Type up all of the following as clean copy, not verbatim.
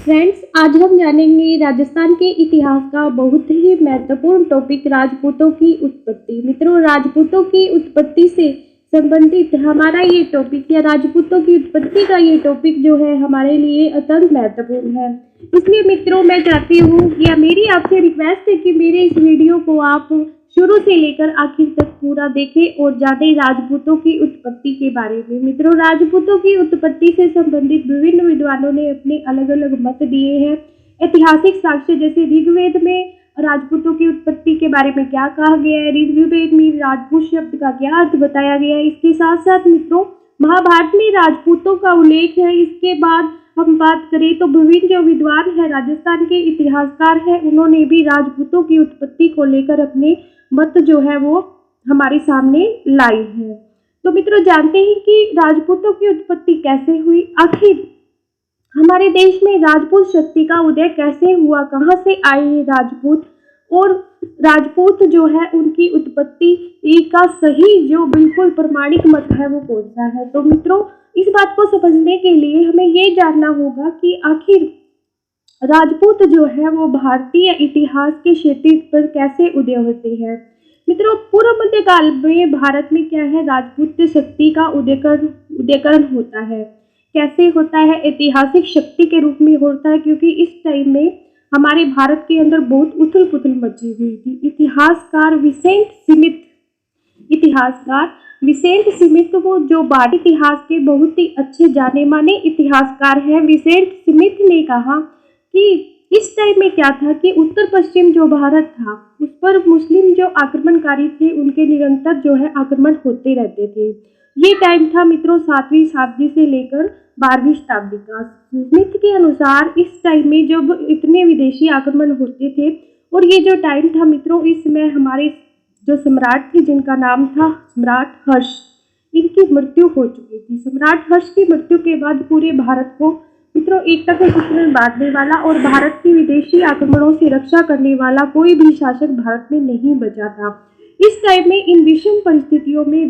Friends, आज हम जानेंगे राजस्थान के इतिहास का बहुत ही महत्वपूर्ण टॉपिक राजपूतों की उत्पत्ति। मित्रों, राजपूतों की उत्पत्ति से संबंधित हमारा ये टॉपिक या राजपूतों की उत्पत्ति का ये टॉपिक जो है हमारे लिए अत्यंत महत्वपूर्ण है। इसलिए मित्रों, मैं चाहती हूँ या मेरी आपसे रिक्वेस्ट है कि मेरे इस वीडियो को आप शुरू से लेकर आखिर तक पूरा देखें और जाने राजपूतों की उत्पत्ति के बारे में। मित्रों, राजपूतों की उत्पत्ति से संबंधित विभिन्न विद्वानों ने अपने अलग अलग मत दिए हैं। ऐतिहासिक साक्ष्य जैसे ऋग्वेद में राजपूतों की उत्पत्ति के बारे में क्या कहा गया है, ऋग्वेद में राजपूत शब्द का क्या अर्थ बताया गया है, इसके साथ साथ मित्रों महाभारत में राजपूतों का उल्लेख है। इसके बाद हम बात करें तो विभिन्न जो विद्वान है राजस्थान के इतिहासकार हैं, उन्होंने भी राजपूतों की उत्पत्ति को लेकर अपने मत जो है वो हमारे सामने लाई है। तो मित्रों, जानते हैं कि राजपूतों की उत्पत्ति कैसे हुई, आखिर हमारे देश में राजपूत शक्ति का उदय कैसे हुआ, कहाँ से आए ये राजपूत, और राजपूत जो है उनकी उत्पत्ति का सही जो बिल्कुल प्रमाणिक मत है वो कौन सा है। तो मित्रों, इस बात को समझने के लिए हमें ये जानना होगा कि आखिर राजपूत जो है वो भारतीय इतिहास के क्षेत्र पर कैसे उदय होते हैं। मित्रों, पूर्व मध्यकाल में भारत में क्या है, राजपूत शक्ति का उदयकरण होता है। कैसे होता है, ऐतिहासिक शक्ति के रूप में होता है, क्योंकि इस टाइम में हमारे भारत के अंदर बहुत उथल पुथल मची हुई थी। इतिहासकार विसेंट स्मिथ वो जो भारत इतिहास के बहुत ही अच्छे जाने माने इतिहासकार हैं, विसेंट स्मिथ ने कहा कि इस टाइम में क्या था कि उत्तर पश्चिम जो भारत था उस पर मुस्लिम जो आक्रमणकारी थे उनके निरंतर जो है आक्रमण होते रहते थे। ये टाइम था मित्रों 7वीं शताब्दी से लेकर 12वीं शताब्दी का। स्मिथ के अनुसार इस टाइम में जब इतने विदेशी आक्रमण होते थे और ये जो टाइम था मित्रों, इसमें हमारे जो सम्राट थे जिनका नाम था सम्राट हर्ष, इनकी मृत्यु हो चुकी थी। सम्राट हर्ष की मृत्यु के बाद पूरे भारत को मित्रों एकता के सूत्र में बांटने वाला और भारत की विदेशी आक्रमणों से रक्षा करने वाला कोई भी शासक भारत में नहीं बचा था। इस टाइम में इन विषम परिस्थितियों में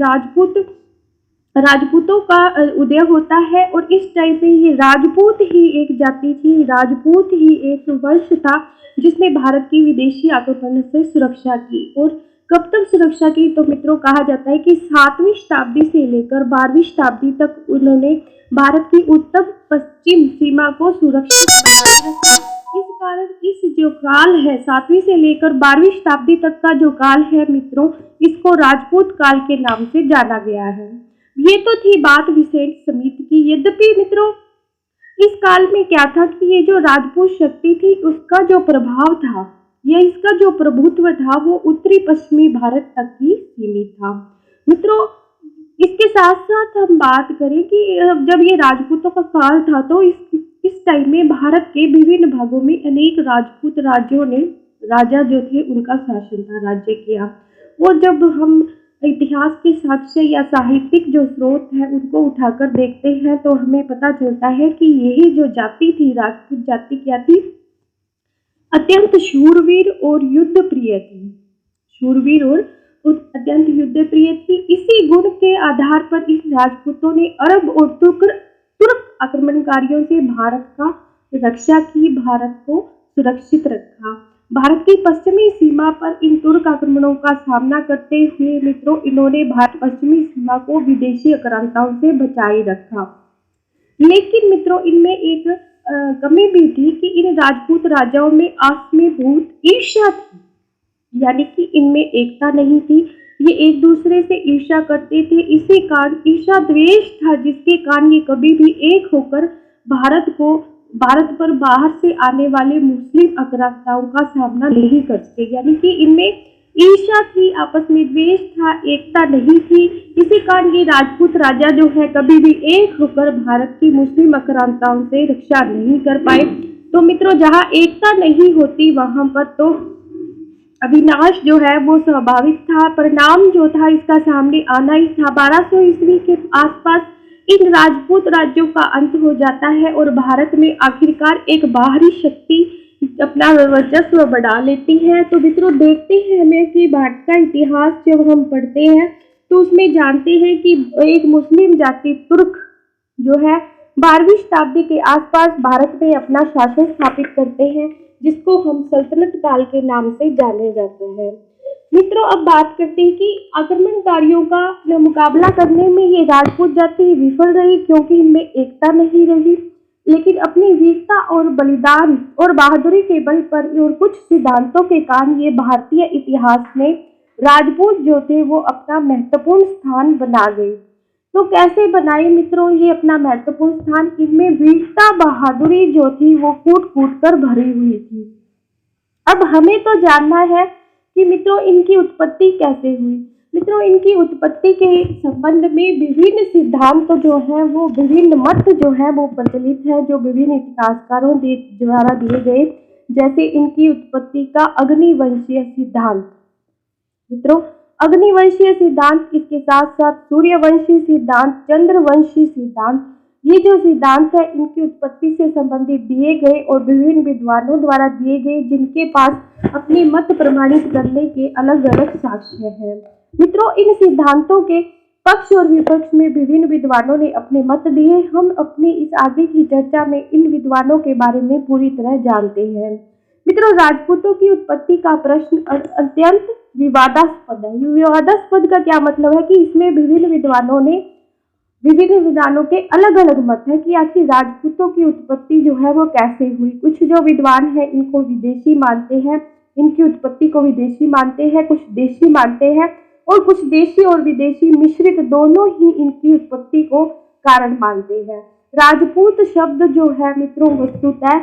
राजपूतों का उदय होता है और इस टाइम में ये राजपूत ही एक जाति थी, राजपूत ही एक वंश था जिसने भारत की विदेशी आक्रमण से सुरक्षा की। और कब तक सुरक्षा की, तो मित्रों कहा जाता है कि 7वीं शताब्दी से लेकर 12वीं शताब्दी तक उन्होंने भारत की उत्तर पश्चिम सीमा को सुरक्षित बनाए रखा। इस कारण इस जो काल है 7वीं से लेकर 12वीं शताब्दी तक का जो काल है मित्रों, इसको राजपूत काल के नाम से जाना गया है। ये तो थी बात विसेंट स्मिथ की। यद्यपि मित्रों इस काल में क्या था कि ये जो राजपूत शक्ति थी उसका जो प्रभाव था या इसका जो प्रभुत्व था वो उत्तरी पश्चिमी भारत तक ही सीमित था। मित्रों, इसके साथ साथ हम बात करें कि जब ये राजपूतों का काल था तो इस टाइम में भारत के विभिन्न भागों में अनेक राजपूत राज्यों ने राजा जो थे उनका शासन था, राज्य किया। और जब हम इतिहास के साक्ष्य या साहित्यिक जो स्रोत है उनको उठाकर देखते हैं तो हमें पता चलता है कि यही जो जाति थी, राजपूत जाति क्या थी, अत्यंत शूरवीर और युद्ध प्रिय थी। शूरवीर और अत्यंत युद्ध प्रिय थी। इसी गुण के आधार पर इस राजपूतों ने अरब और तुर्क आक्रमणकारियों से भारत का रक्षा की, भारत को सुरक्षित रखा। भारत की पश्चिमी सीमा पर इन तुर्क आक्रमणों का सामना करते हुए मित्रों इन्होंने भारत पश्चिमी सीमा को विदेशी आक्रांताओं से बचाए रखा। लेकिन मित्रों इनमें एक कमी भी थी कि इन राजपूत राजाओं में आपस में बहुत ईर्ष्या थी, यानी कि इनमें एकता नहीं थी। ये एक दूसरे से ईर्ष्या करते थे। इसी कारण ईर्ष्या द्वेष था जिसके कारण ये कभी भी एक होकर भारत पर बाहर से आने वाले मुस्लिम आक्रांताओं का सामना नहीं कर सके। यानी कि इनमें ईर्ष्या थी, आपस में द्वेष था, एकता नहीं थी। इसी कारण ये राजपूत राजा जो है कभी भी एक होकर भारत की मुस्लिम आक्रांताओं से रक्षा नहीं कर पाए। तो मित्रों जहाँ एकता नहीं होती वहां पर तो अविनाश जो है वो स्वाभाविक था। परिणाम जो था इसका सामने आना ही था। 1200 ईस्वी के आसपास इन राजपूत राज्यों का अंत हो जाता है और भारत में आखिरकार एक बाहरी शक्ति अपना वर्चस्व बढ़ा लेती है। तो मित्रों देखते हैं हमें कि भारत का इतिहास जब हम पढ़ते हैं तो उसमें जानते हैं कि एक मुस्लिम जाति तुर्क जो है 12वीं शताब्दी के आसपास भारत में अपना शासन स्थापित करते हैं, जिसको हम सल्तनत काल के नाम से जाने जाते हैं। मित्रों, अब बात करते हैं कि आक्रमणकारियों का मुकाबला करने में ये राजपूत जाति विफल रही, क्योंकि इनमें एकता नहीं रही। लेकिन अपनी वीरता और बलिदान और बहादुरी के बल पर और कुछ सिद्धांतों के कारण ये भारतीय इतिहास में राजपूत जो थे वो अपना महत्वपूर्ण स्थान बना गए। तो कैसे बनाए मित्रों ये अपना महत्वपूर्ण स्थान? इनमें वीरता बहादुरी जो थी वो कूट कूट कर भरी हुई थी। अब हमें तो जानना है कि मित्रों इनकी उत्पत्ति कैसे हुई। मित्रों, इनकी उत्पत्ति के संबंध में विभिन्न सिद्धांत जो हैं वो विभिन्न मत जो है वो प्रचलित है, जो विभिन्न इतिहासकारों द्वारा दिए गए। जैसे इनकी उत्पत्ति का अग्निवंशीय सिद्धांत। मित्रों, अग्निवंशीय सिद्धांत, इसके साथ साथ सूर्यवंशी सिद्धांत, चंद्रवंशी सिद्धांत, ये जो सिद्धांत है इनकी उत्पत्ति से संबंधित दिए गए और विभिन्न विद्वानों द्वारा दिए गए, जिनके पास अपने मत प्रमाणित करने के अलग अलग साक्ष्य हैं। मित्रों, इन सिद्धांतों के पक्ष और विपक्ष में विभिन्न विद्वानों ने अपने मत दिए। हम अपनी इस आगे की चर्चा में इन विद्वानों के बारे में पूरी तरह जानते हैं। मित्रों, राजपूतों की उत्पत्ति का प्रश्न अत्यंत विवादास्पद है। विवादास्पद का क्या मतलब है कि इसमें विभिन्न विद्वानों के अलग अलग मत है कि आखिर राजपूतों की उत्पत्ति जो है वो कैसे हुई। कुछ जो विद्वान है इनको विदेशी मानते हैं, इनकी उत्पत्ति को विदेशी मानते हैं, कुछ देशी मानते हैं, और कुछ देशी और विदेशी मिश्रित दोनों ही इनकी उत्पत्ति को कारण मानते हैं। राजपूत शब्द जो है मित्रों, वस्तुतः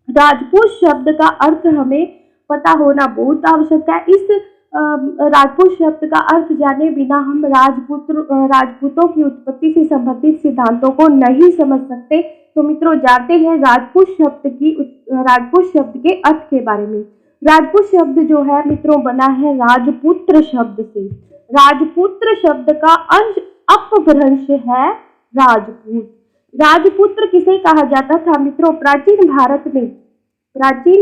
राजपूत शब्द का अर्थ हमें पता होना बहुत आवश्यक है। इस राजपूत शब्द का अर्थ जाने बिना हम राजपूतों की उत्पत्ति से संबंधित सिद्धांतों को नहीं समझ सकते। तो मित्रों, जानते हैं राजपूत शब्द के अर्थ के बारे में। राजपूत शब्द जो है मित्रों बना है राजपुत्र शब्द से। राजपुत्र शब्द का अपभ्रंश है राजपूत। राजपुत्र किसे कहा जाता था मित्रों? प्राचीन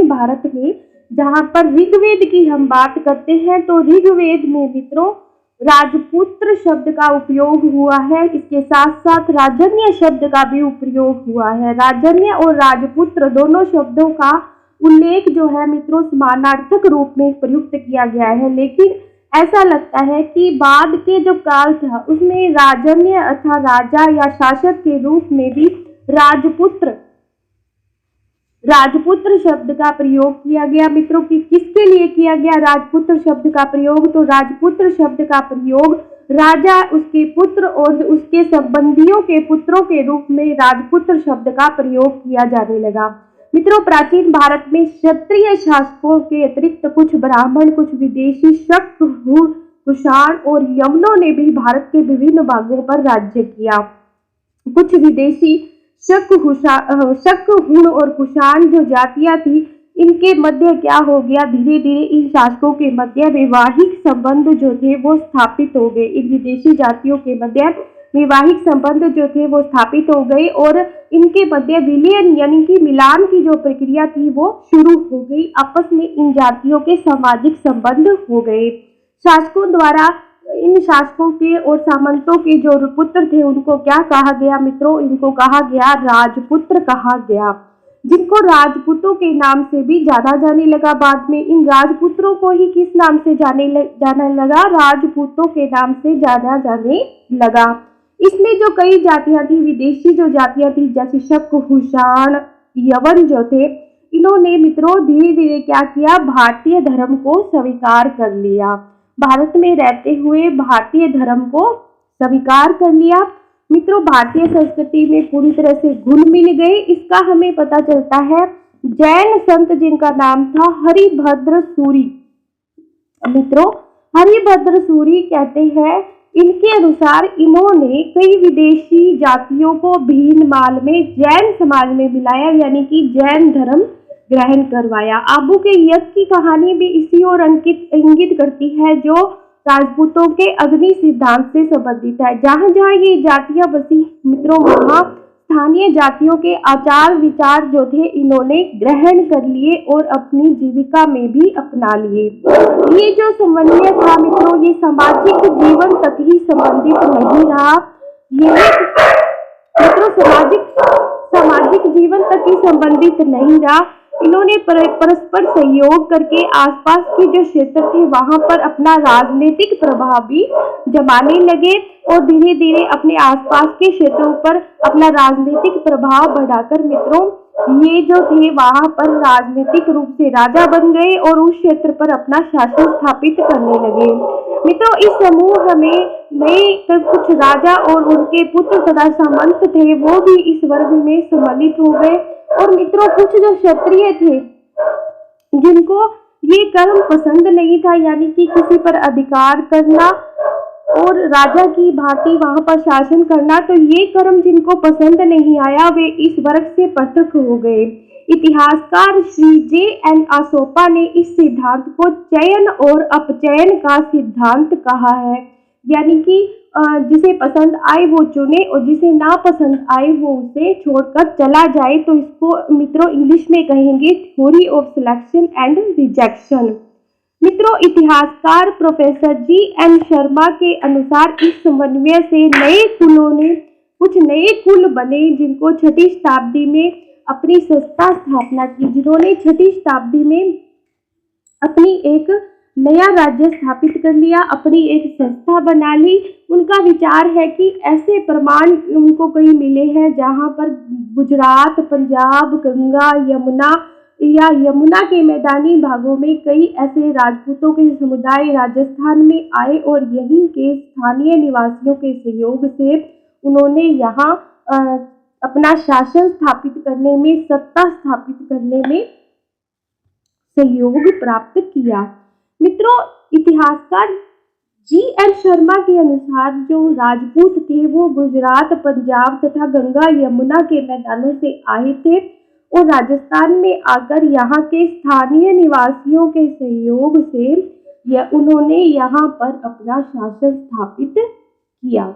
भारत में जहाँ पर ऋग्वेद की हम बात करते हैं तो ऋग्वेद में मित्रों राजपुत्र शब्द का उपयोग हुआ है। इसके साथ साथ राजन्य शब्द का भी उपयोग हुआ है। राजन्य और राजपुत्र दोनों शब्दों का उल्लेख जो है मित्रों समानार्थक रूप में प्रयुक्त किया गया है, लेकिन ऐसा लगता है कि बाद के जो काल था उसमें राजन्य अर्थात राजा या शासक के रूप में भी राजपुत्र शब्द का प्रयोग किया गया। मित्रों, की किसके लिए किया गया राजपुत्र शब्द का प्रयोग? तो राजपुत्र शब्द का प्रयोग राजा, उसके पुत्र और उसके संबंधियों के पुत्रों के रूप में राजपुत्र शब्द का प्रयोग किया जाने लगा। मित्रों, प्राचीन भारत में क्षत्रिय शासकों के अतिरिक्त कुछ ब्राह्मण, कुछ विदेशी शक, कुषाण और यवनों ने भी भारत के विभिन्न भागों पर राज्य किया। कुछ विदेशी शक, हुण और कुषाण जो जातियां थी, इनके मध्य क्या हो गया, धीरे धीरे इन शासकों के मध्य वैवाहिक संबंध जो थे वो स्थापित हो गए। इन विदेशी जातियों के मध्य वैवाहिक संबंध जो थे वो स्थापित हो गए और इनके मध्य विलयन यानी कि मिलान की जो प्रक्रिया थी वो शुरू हो गई। आपस में इन जातियों के सामाजिक संबंध हो गए। शासकों द्वारा इन शासकों के और सामंतों के जो पुत्र थे उनको क्या कहा गया मित्रों? इनको कहा गया राजपुत्र कहा गया, जिनको राजपूतों के नाम से भी जाना जाने लगा। बाद में इन राजपुत्रों को ही किस नाम से जाने लगा? राजपूतों के नाम से जाना जाने लगा। इसमें जो कई जातियां थी, विदेशी जो जातियां थी जैसे शक, कुषाण, यवन जो थे, इन्होंने मित्रों धीरे धीरे क्या किया? भारतीय धर्म को स्वीकार कर लिया। भारत में रहते हुए भारतीय धर्म को स्वीकार कर लिया। मित्रों, भारतीय संस्कृति में पूरी तरह से घुल मिल गए। इसका हमें पता चलता है जैन संत जिनका नाम था हरिभद्र सूरी। मित्रों, हरिभद्र सूरी कहते हैं, इनके अनुसार इन्होंने कई विदेशी जातियों को भीन माल में जैन समाज में मिलाया, यानी कि जैन धर्म ग्रहण करवाया। आबू के यज्ञ की कहानी भी इसी ओर इंगित करती है, जो राजपूतों के अग्नि सिद्धांत से संबंधित है। जहां जहां ये जातियां बसी मित्रों, वहां स्थानीय जातियों के आचार विचार जो थे इन्होंने ग्रहण कर लिए और अपनी जीविका में भी अपना लिए। ये जो समन्वय था मित्रों, ये सामाजिक जीवन तक ही संबंधित नहीं रहा। मित्रों सामाजिक जीवन तक ही संबंधित नहीं रहा। इन्होंने परस्पर सहयोग करके आसपास के जो क्षेत्र थे वहां पर अपना राजनीतिक प्रभाव भी जमाने लगे और धीरे धीरे अपने आसपास के क्षेत्रों पर अपना राजनीतिक प्रभाव बढ़ाकर मित्रों ये जो थे वहां पर राजनीतिक रूप से राजा बन गए और उस क्षेत्र पर अपना शासन स्थापित करने लगे। मित्रों इस समूह में नए कुछ राजा और उनके पुत्र तथा सामंत थे वो भी इस वर्ग में सम्मिलित हो गए। और मित्रों कुछ जो क्षत्रिय थे जिनको ये कर्म पसंद नहीं था, यानी कि किसी पर अधिकार करना और राजा की भांति वहां पर शासन करना, तो ये कर्म जिनको पसंद नहीं आया वे इस वर्ग से पृथक हो गए। इतिहासकार श्री J.N. आसोपा ने इस सिद्धांत को चयन और अपचयन का सिद्धांत कहा है, यानी कि जिसे पसंद आए वो चुने और जिसे ना पसंद आए वो उसे छोड़कर चला जाए। तो इसको मित्रों इंग्लिश में कहेंगे theory of selection and rejection. मित्रों इतिहासकार प्रोफेसर G.N. शर्मा के अनुसार इस समन्वय से कुछ नए कुल बने जिनको 6ठी शताब्दी में अपनी सत्ता स्थापना की, जिन्होंने 6ठी शताब्दी में अपनी एक नया राज्य स्थापित कर लिया, अपनी एक संस्था बना ली। उनका विचार है कि ऐसे प्रमाण उनको कई मिले हैं जहां पर गुजरात, पंजाब, गंगा, यमुना के मैदानी भागों में कई ऐसे राजपूतों के समुदाय राजस्थान में आए और यहीं के स्थानीय निवासियों के सहयोग से उन्होंने यहाँ अपना शासन स्थापित करने में, सत्ता स्थापित करने में सहयोग प्राप्त किया। मित्रों इतिहासकार G.N. शर्मा के अनुसार जो राजपूत थे वो गुजरात, पंजाब तथा गंगा यमुना के मैदानों से आए थे और राजस्थान में आकर यहाँ के स्थानीय निवासियों के सहयोग से उन्होंने यहाँ पर अपना शासन स्थापित किया।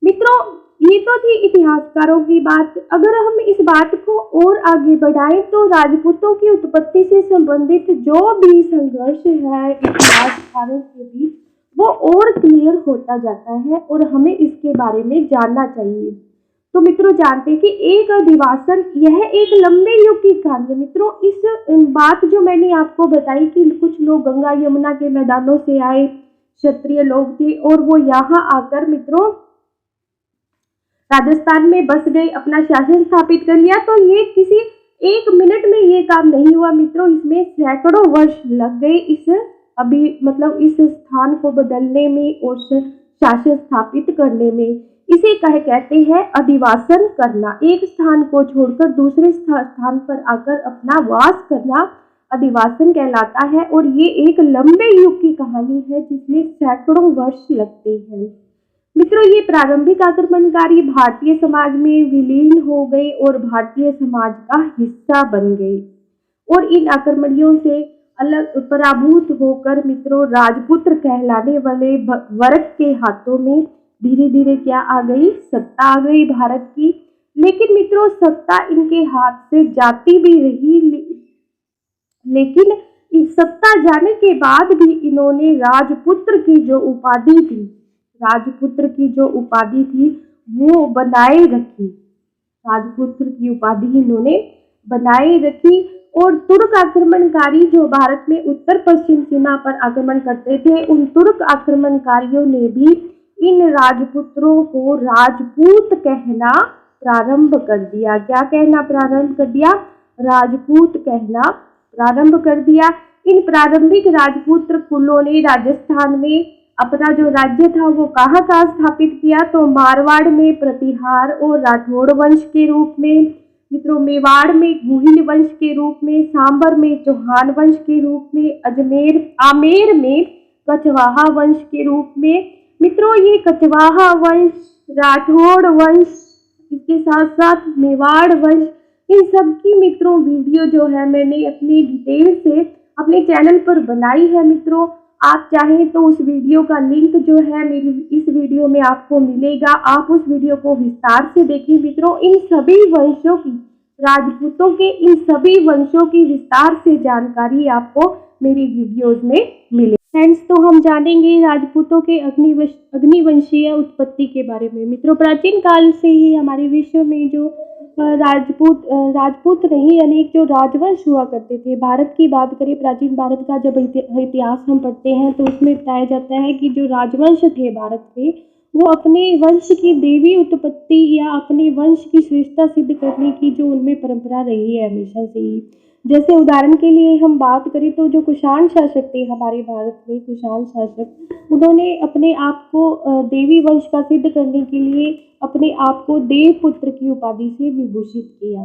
मित्रों ये तो थी इतिहासकारों की बात। अगर हम इस बात को और आगे बढ़ाएं तो राजपूतों की उत्पत्ति से संबंधित जो भी संघर्ष है इतिहासकारों के बीच वो और क्लियर होता जाता है और हमें इसके बारे में जानना चाहिए। तो मित्रों जानते हैं कि एक अधिवासन यह एक लंबे युग की कहानी है। मित्रों इस बात जो मैंने आपको बताई कि कुछ लोग गंगा यमुना के मैदानों से आए क्षत्रिय लोग थे और वो यहाँ आकर मित्रों राजस्थान में बस गए, अपना शासन स्थापित कर लिया, तो ये किसी एक मिनट में ये काम नहीं हुआ मित्रों, इसमें सैकड़ों वर्ष लग गए इस स्थान को बदलने में और शासन स्थापित करने में। इसे कहते हैं अधिवासन करना, एक स्थान को छोड़कर दूसरे स्थान पर आकर अपना वास करना अधिवासन कहलाता है। और ये एक लंबे युग की कहानी है जिसमें सैकड़ों वर्ष लगते हैं। मित्रों ये प्रारंभिक आक्रमणकारी भारतीय समाज में विलीन हो गए और भारतीय समाज का हिस्सा बन गए और इन आक्रमणियों से अलग पराभूत होकर मित्रों राजपुत्र कहलाने वाले वर्ग के हाथों में धीरे धीरे क्या आ गई, सत्ता आ गई भारत की। लेकिन मित्रों सत्ता इनके हाथ से जाती भी रही, लेकिन इस सत्ता जाने के बाद भी इन्होंने राजपुत्र की जो उपाधि थी वो बनाए रखी। राजपुत्र की उपाधि इन्होंने बनाए रखी और तुर्क आक्रमणकारी जो भारत में उत्तर पश्चिम सीमा पर आक्रमण करते थे, उन तुर्क आक्रमणकारियों ने भी इन राजपुत्रों को राजपूत कहना प्रारंभ कर दिया। क्या कहना प्रारंभ कर दिया? राजपूत कहना प्रारंभ कर दिया। इन प्रारंभिक राजपुत्र कुलों ने राजस्थान में अपना जो राज्य था वो कहाँ स्थापित किया? तो मारवाड़ में प्रतिहार और राठौड़ वंश के रूप में, मित्रों मेवाड़ में गुहिल वंश के रूप में, सांबर में चौहान वंश के रूप में, आमेर में कछवाहा वंश के रूप में। मित्रों ये कछवाहा वंश, राठौड़ वंश, इसके साथ साथ मेवाड़ वंश, इन सब की मित्रों वीडियो जो है मैंने अपनी डिटेल से अपने चैनल पर बनाई है। मित्रों आप चाहें तो उस वीडियो का लिंक जो है मेरी इस वीडियो में आपको मिलेगा, आप उस वीडियो को विस्तार से देखिए। मित्रों इन सभी वंशों की, राजपूतों के इन सभी वंशों की विस्तार से जानकारी आपको मेरी वीडियोज में मिले। फ्रेंड्स, तो हम जानेंगे राजपूतों के अग्निवंशीय उत्पत्ति के बारे में। मित्रों, प्राचीन काल से ही हमारे विश्व में जो राजपूत नहीं, यानी जो राजवंश हुआ करते थे। भारत की बात करें, प्राचीन भारत का जब इतिहास हम पढ़ते हैं तो उसमें बताया जाता है कि जो राजवंश थे भारत के, वो अपने वंश की देवी उत्पत्ति या अपने वंश की श्रेष्ठता सिद्ध करने की जो उनमें परंपरा रही है हमेशा से ही। जैसे उदाहरण के लिए हम बात करें तो जो कुषाण शासक थे हमारे भारत में, कुषाण शासक, उन्होंने अपने आप को देवी वंश का सिद्ध करने के लिए अपने आप को देवपुत्र की उपाधि से विभूषित किया।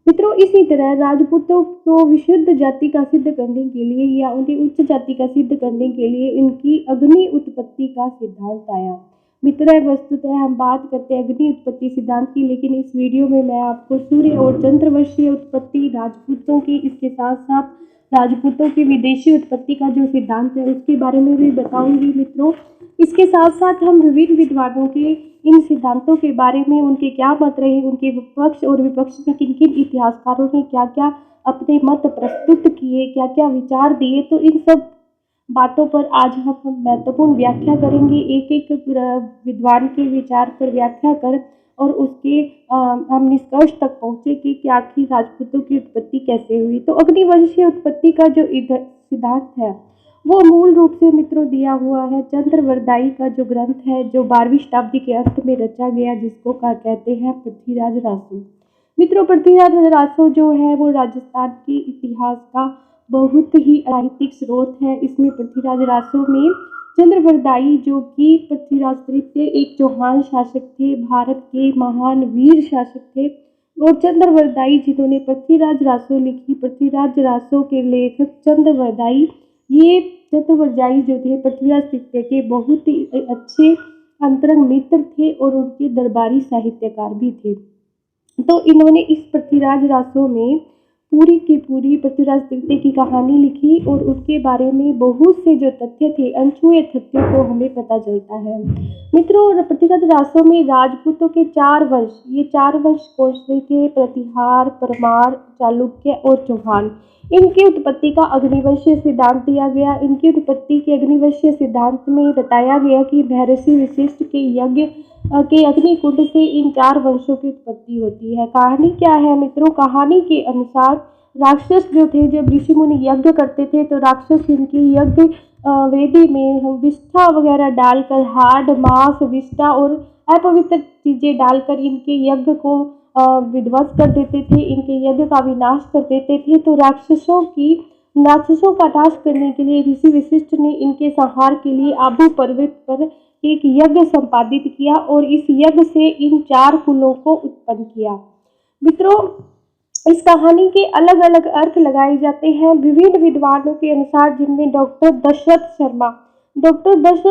मित्रों, इसी तरह राजपूतों को विशुद्ध जाति का सिद्ध करने के लिए या उन्हें उच्च जाति का सिद्ध करने के लिए इनकी अग्नि उत्पत्ति का सिद्धांत आया। मित्रों, वस्तुतः हम बात करते हैं अग्नि उत्पत्ति सिद्धांत की, लेकिन इस वीडियो में मैं आपको सूर्य और चंद्रवंशीय उत्पत्ति, राजपूतों की, इसके साथ साथ राजपूतों की विदेशी उत्पत्ति का जो सिद्धांत है उसके बारे में भी बताऊंगी। मित्रों, इसके साथ साथ हम विभिन्न विद्वानों के इन सिद्धांतों के बारे में, उनके क्या मत रहे, उनके पक्ष और विपक्ष में किन किन इतिहासकारों ने क्या क्या अपने मत प्रस्तुत किए, क्या क्या विचार दिए, तो इन सब बातों पर आज हम महत्वपूर्ण व्याख्या करेंगे। एक एक विद्वान के विचार पर व्याख्या कर और उसके हम निष्कर्ष तक पहुँचे कि आखिर राजपूतों की उत्पत्ति कैसे हुई। तो अग्निवंशीय उत्पत्ति का जो सिद्धांत है वो मूल रूप से मित्रों दिया हुआ है चंद्रवरदायी का जो ग्रंथ है, जो 12वीं शताब्दी के अंत में रचा गया, जिसको कहते हैं पृथ्वीराज रासो। मित्रों, पृथ्वीराज रासो जो है वो राजस्थान के इतिहास का बहुत ही साहित्यिक स्रोत है। इसमें पृथ्वीराज रासो में चंद्रवरदायी, जो कि पृथ्वीराज तृतीय एक चौहान शासक थे, भारत के महान वीर शासक थे, और चंद्रवरदायी जिन्होंने पृथ्वीराज रासो लिखी, पृथ्वीराज रासो के लेखक चंद्रवरदायी, ये चंद्रवरदायी जो थे पृथ्वीराज तृतीय के बहुत ही अच्छे अंतरंग मित्र थे और उनके दरबारी साहित्यकार भी थे। तो इन्होंने इस पृथ्वीराज रासो में पूरी की पूरी पृथ्वीराज तृतीय की कहानी लिखी और उनके बारे में बहुत से जो तथ्य थे, अनछुए तथ्यों को हमें पता चलता है। मित्रों, पृथ्वीराज रासो में राजपूतों के 4 वंश, ये 4 वंश कौन से थे? प्रतिहार, परमार, चालुक्य और चौहान। इनकी उत्पत्ति का अग्निवंशीय सिद्धांत दिया गया। इनकी उत्पत्ति के अग्निवंशीय सिद्धांत में बताया गया कि महर्षि वशिष्ठ के यज्ञ के अग्निकुंड से इन 4 वंशों की उत्पत्ति होती है। कहानी क्या है मित्रों? कहानी के अनुसार राक्षस जो थे, जब ऋषि मुनि यज्ञ करते थे तो राक्षस इनकी यज्ञ वेदी में विष्ठा वगैरह डालकर, हाड़, मांस, विष्ठा और अपवित्र चीजें डालकर इनके यज्ञ को विध्वंस कर देते थे, इनके यज्ञ का विनाश कर देते थे। तो राक्षसों का नाश करने के लिए ऋषि वशिष्ठ ने इनके संहार के लिए आबू पर्वत पर एक यज्ञ संपादित किया और इस यज्ञ से इन 4 कुलों को उत्पन्न किया। मित्रों, इस कहानी के अलग अलग अर्थ लगाए जाते हैं विभिन्न विद्वानों के अनुसार, जिनमें डॉक्टर दशरथ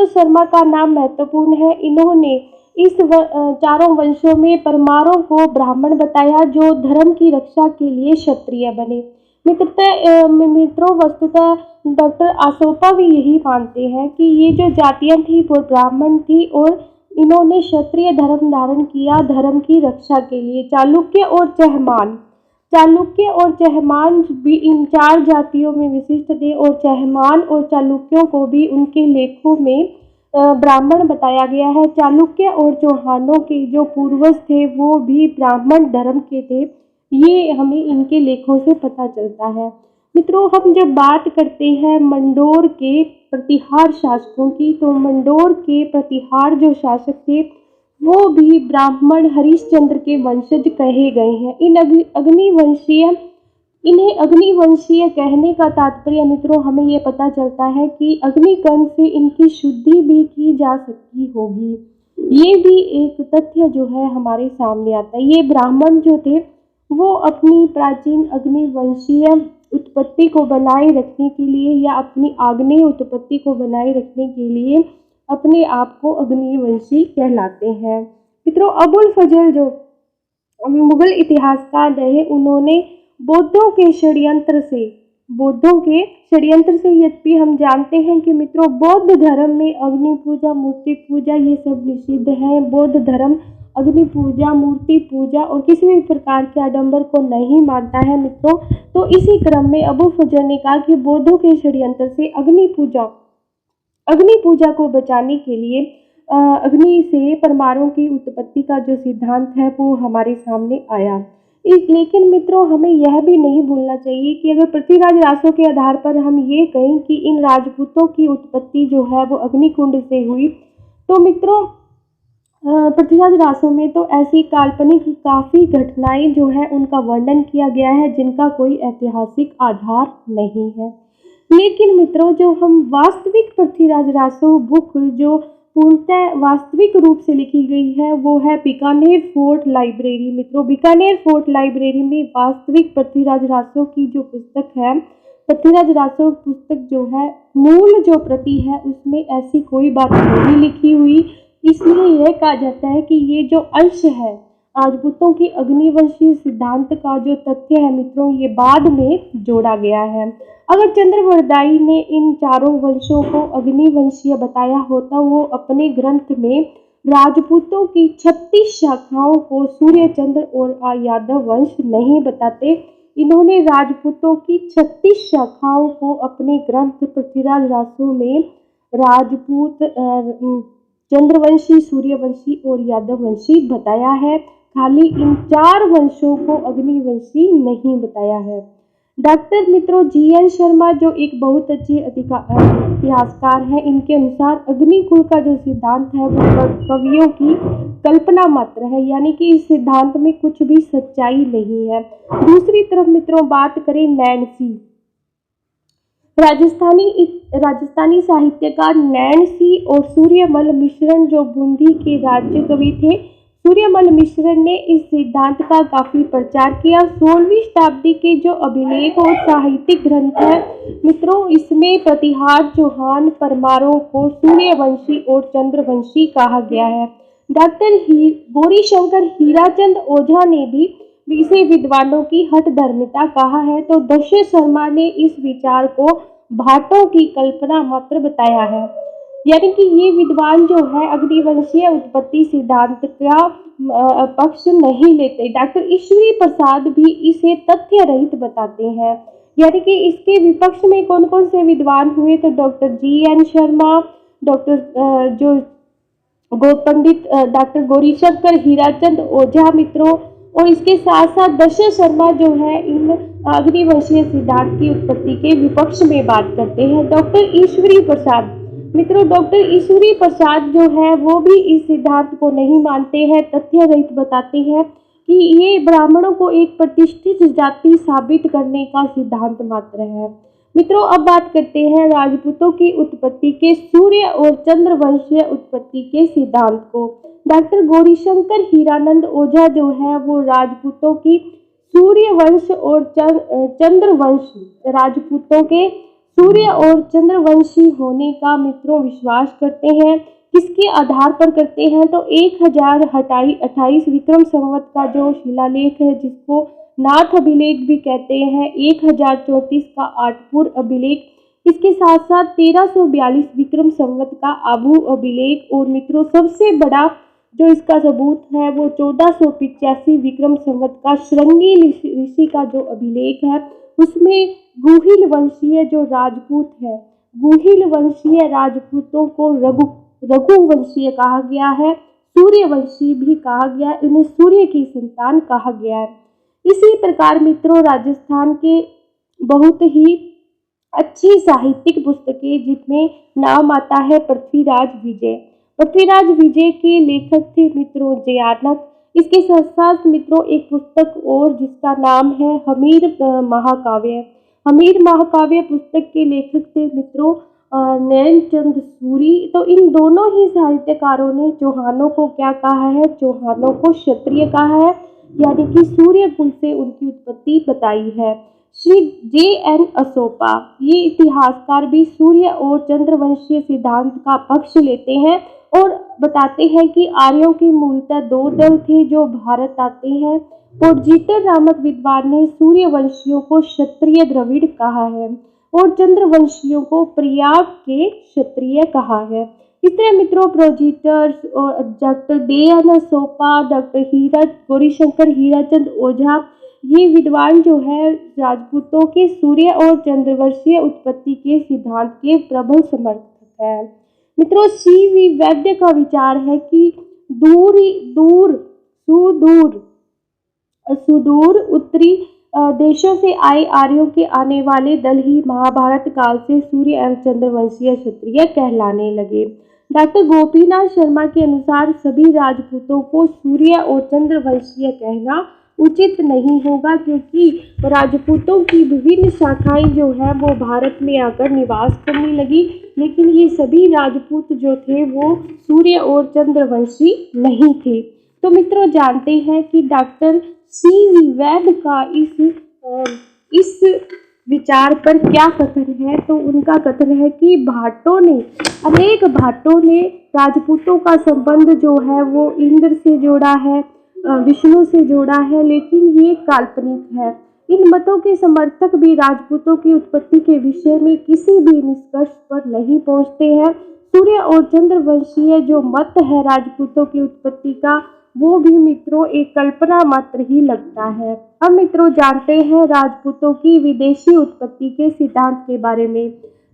शर्मा का नाम महत्वपूर्ण है। इन्होंने इस 4 वंशों में परमारों को ब्राह्मण बताया, जो धर्म की रक्षा के लिए क्षत्रिय बने। मित्रों, वस्तुतः डॉक्टर आसोपा भी यही मानते हैं कि ये जो जातियां थी वो ब्राह्मण थी और इन्होंने क्षत्रिय धर्म धारण किया धर्म की रक्षा के लिए। चालुक्य और चहमान भी इन 4 जातियों में विशिष्ट थे और चहमान और चालुक्यों को भी उनके लेखों में ब्राह्मण बताया गया है। चालुक्य और चौहानों के जो पूर्वज थे वो भी ब्राह्मण धर्म के थे, ये हमें इनके लेखों से पता चलता है। मित्रों, हम जब बात करते हैं मंडोर के प्रतिहार शासकों की, तो मंडोर के प्रतिहार जो शासक थे वो भी ब्राह्मण हरिश्चंद्र के वंशज कहे गए हैं। इन्हें अग्निवंशीय कहने का तात्पर्य मित्रों हमें ये पता चलता है कि अग्निकंड से इनकी शुद्धि भी की जा सकती होगी। ये भी एक तथ्य जो है हमारे सामने आता है। ये ब्राह्मण जो थे वो अपनी प्राचीन अग्निवंशीय उत्पत्ति को बनाए रखने के लिए या अपनी आग्नेय उत्पत्ति को बनाए रखने के लिए अपने आप को अग्निवंशी कहलाते हैं। मित्रों, अबुल फजल जो मुगल इतिहासकार रहे, उन्होंने बौद्धों के षड्यंत्र से, यद्यपि हम जानते हैं कि मित्रों बौद्ध धर्म में अग्नि पूजा, मूर्ति पूजा ये सब निषिद्ध है। बौद्ध धर्म अग्नि पूजा, मूर्ति पूजा और किसी भी प्रकार के आडंबर को नहीं मानता है मित्रों। तो इसी क्रम में अबू फजल ने कहा कि बौद्धों के षड्यंत्र से अग्नि पूजा अग्नि पूजा को बचाने के लिए अग्नि से परमाणु की उत्पत्ति का जो सिद्धांत है वो हमारे सामने आया। लेकिन मित्रों, हमें यह भी नहीं भूलना चाहिए कि अगर पृथ्वीराज रासो के आधार पर हम ये कहें कि इन राजपूतों की उत्पत्ति जो है वो अग्निकुंड से हुई, तो मित्रों पृथ्वीराज रासो में तो ऐसी काल्पनिक काफ़ी घटनाएं जो है उनका वर्णन किया गया है जिनका कोई ऐतिहासिक आधार नहीं है। लेकिन मित्रों, जो हम वास्तविक पृथ्वीराज रासो बुक जो पूर्णतः वास्तविक रूप से लिखी गई है वो है बीकानेर फोर्ट लाइब्रेरी। मित्रों, बीकानेर फोर्ट लाइब्रेरी में वास्तविक पृथ्वीराज रासो की जो पुस्तक है, पृथ्वीराज रासो पुस्तक जो है मूल जो प्रति है उसमें ऐसी कोई बात नहीं लिखी हुई। इसलिए यह कहा जाता है कि ये जो अंश है राजपूतों की अग्निवंशीय सिद्धांत का जो तथ्य है मित्रों, ये बाद में जोड़ा गया है। अगर चंद्रवरदाई ने इन चारों वंशों को अग्निवंशीय बताया होता, वो अपने ग्रंथ में राजपूतों की 36 शाखाओं को सूर्य, चंद्र और यादव वंश नहीं बताते। इन्होंने राजपूतों की 36 शाखाओं को अपने ग्रंथ पृथ्वीराज रासो में राजपूत चंद्रवंशी, सूर्यवंशी और यादववंशी बताया है। खाली इन 4 वंशों को अग्निवंशी नहीं बताया है। डॉक्टर मित्रों GN शर्मा जो एक बहुत अच्छे इतिहासकार हैं, इनके अनुसार अग्निकुल का जो सिद्धांत है वो कवियों की कल्पना मात्र है, यानी कि इस सिद्धांत में कुछ भी सच्चाई नहीं है। दूसरी तरफ मित्रों बात करें नैन्सी, राजस्थानी साहित्यकार नैन्सी और सूर्यमल मिश्रण जो बूंदी के राज्य कवि थे, सूर्यमल मिश्रण ने इस सिद्धांत का काफी प्रचार किया। 16वीं शताब्दी के जो अभिलेख और साहित्यिक ग्रंथ है मित्रों, इसमें प्रतिहार चौहान परमारों को सूर्यवंशी और चंद्रवंशी कहा गया है। डॉक्टर गौरीशंकर हीराचंद ओझा ने भी इसे विद्वानों की हठधर्मिता कहा है, तो दशरथ शर्मा ने इस विचार को भाटों की कल्पना मात्र बताया है। यानी कि ये विद्वान जो है अग्निवंशीय उत्पत्ति सिद्धांत का पक्ष नहीं लेते। डॉक्टर ईश्वरी प्रसाद भी इसे तथ्य रहित बताते हैं। यानी कि इसके विपक्ष में कौन कौन से विद्वान हुए, तो डॉक्टर GN शर्मा, डॉक्टर जो पंडित डॉक्टर गौरीशंकर हीराचंद ओझा मित्रों, और इसके साथ साथ दशरथ शर्मा जो है इन अग्निवंशीय सिद्धांत की उत्पत्ति के विपक्ष में बात करते हैं। डॉक्टर ईश्वरी प्रसाद मित्रों, डॉक्टर ईश्वरी प्रसाद जो है वो भी इस सिद्धांत को नहीं मानते हैं, तथ्य रहित बताते हैं कि ये ब्राह्मणों को एक प्रतिष्ठित जाति साबित करने का सिद्धांत मात्र है। मित्रों, अब बात करते हैं राजपूतों की उत्पत्ति के सूर्य और चंद्रवंशीय उत्पत्ति के सिद्धांत को। डॉक्टर गौरीशंकर हीरानंद ओझा जो है वो राजपूतों की सूर्य वंश और चंद्रवंश, राजपूतों के सूर्य और चंद्रवंशी होने का मित्रों विश्वास करते हैं। किसके आधार पर करते हैं, तो 1028 विक्रम संवत का जो शिलालेख है जिसको नाथ अभिलेख भी कहते हैं, 1034 का आठपुर अभिलेख, इसके साथ साथ 1342 विक्रम संवत का आबू अभिलेख, और मित्रों सबसे बड़ा जो इसका सबूत है वो 1485 विक्रम संवत का श्रृंगी ऋषि का जो अभिलेख है, उसमें गुहिल वंशीय जो राजपूत है, गुहिल वंशीय राजपूतों को रघुवंशीय कहा गया है, सूर्यवंशी भी कहा गया, इन्हें सूर्य की संतान कहा गया है। इसी प्रकार मित्रों राजस्थान के बहुत ही अच्छी साहित्यिक पुस्तकें जिसमें नाम आता है पृथ्वीराज विजय। पृथ्वीराज विजय के लेखक थे मित्रों जयानक। इसके साथ साथ मित्रों एक पुस्तक और जिसका नाम है हमीर महाकाव्य। हमीर महाकाव्य पुस्तक के लेखक थे मित्रों नैनचंद सूरी। तो इन दोनों ही साहित्यकारों ने चौहानों को क्या कहा है, चौहानों को क्षत्रिय कहा है, यानी कि सूर्य कुल से उनकी उत्पत्ति बताई है। श्री JN असोपा ये इतिहासकार भी सूर्य और चंद्रवंशीय सिद्धांत का पक्ष लेते हैं और बताते हैं कि आर्यों के मूलतः 2 दल थे जो भारत आते हैं, और जीतर नामक विद्वान ने सूर्यवंशियों को क्षत्रिय द्रविड़ कहा है और चंद्रवंशियों को प्रयाग के क्षत्रिय कहा है। इस तरह मित्रों प्रोजीटर्स और doctor JN Asopa, doctor Gaurishankar Hirachand Ojha, ये विद्वान जो है राजपूतों के सूर्य और चंद्रवंशीय उत्पत्ति के सिद्धांत के प्रबल समर्थक है। मित्रों, सीवी वैद्य का विचार है कि सुदूर सुदूर उत्तरी देशों से आए आर्यों के आने वाले दल ही महाभारत काल से सूर्य एवं चंद्रवंशीय क्षत्रिय कहलाने लगे। डॉक्टर गोपीनाथ शर्मा के अनुसार सभी राजपूतों को सूर्य और चंद्रवंशीय कहना उचित नहीं होगा, क्योंकि राजपूतों की विभिन्न शाखाएं जो है वो भारत में आकर निवास करने लगी, लेकिन ये सभी राजपूत जो थे वो सूर्य और चंद्रवंशी नहीं थे। तो मित्रों, जानते हैं कि डॉक्टर सीवी वैद्य का इस विचार पर क्या कथन है। तो उनका कथन है कि अनेक भाटों ने राजपूतों का संबंध जो है वो इंद्र से जोड़ा है, विष्णु से जोड़ा है, लेकिन ये काल्पनिक है। इन मतों के समर्थक भी राजपूतों की उत्पत्ति के विषय में किसी भी निष्कर्ष पर नहीं पहुंचते हैं। सूर्य और चंद्रवंशीय जो मत है राजपूतों की उत्पत्ति का, वो भी मित्रों एक कल्पना मात्र ही लगता है। अब मित्रों, जानते हैं राजपूतों की विदेशी उत्पत्ति के सिद्धांत के बारे में।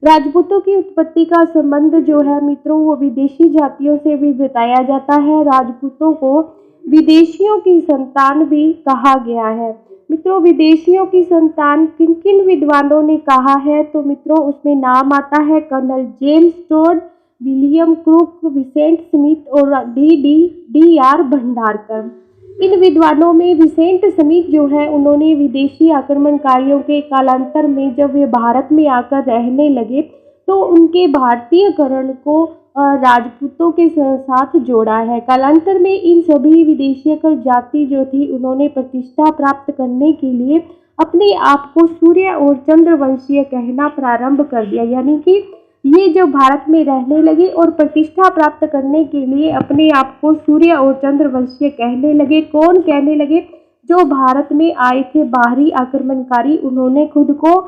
राजपूतों की उत्पत्ति का संबंध जो है मित्रों वो विदेशी जातियों से भी बताया जाता है। राजपूतों को विदेशियों की संतान भी कहा गया है। मित्रों, विदेशियों की संतान किन किन विद्वानों ने कहा है, तो मित्रों उसमें नाम आता है Colonel James Tod, William Crooke, Vincent Smith और डी आर भंडारकर। इन विद्वानों में विसेंट स्मिथ जो है उन्होंने विदेशी आक्रमणकारियों के कालांतर में जब वे भारत में आकर रहने लगे तो उनके भारतीयकरण को राजपूतों के साथ जोड़ा है। कालांतर में इन सभी विदेशीय जाति जो थी उन्होंने प्रतिष्ठा प्राप्त करने के लिए अपने आप को सूर्य और चंद्रवंशीय कहना प्रारंभ कर दिया, यानी कि ये जो भारत में रहने लगे और प्रतिष्ठा प्राप्त करने के लिए अपने आप को सूर्य और चंद्रवंशीय कहने लगे। कौन कहने लगे? जो भारत में आए थे बाहरी आक्रमणकारी, उन्होंने खुद को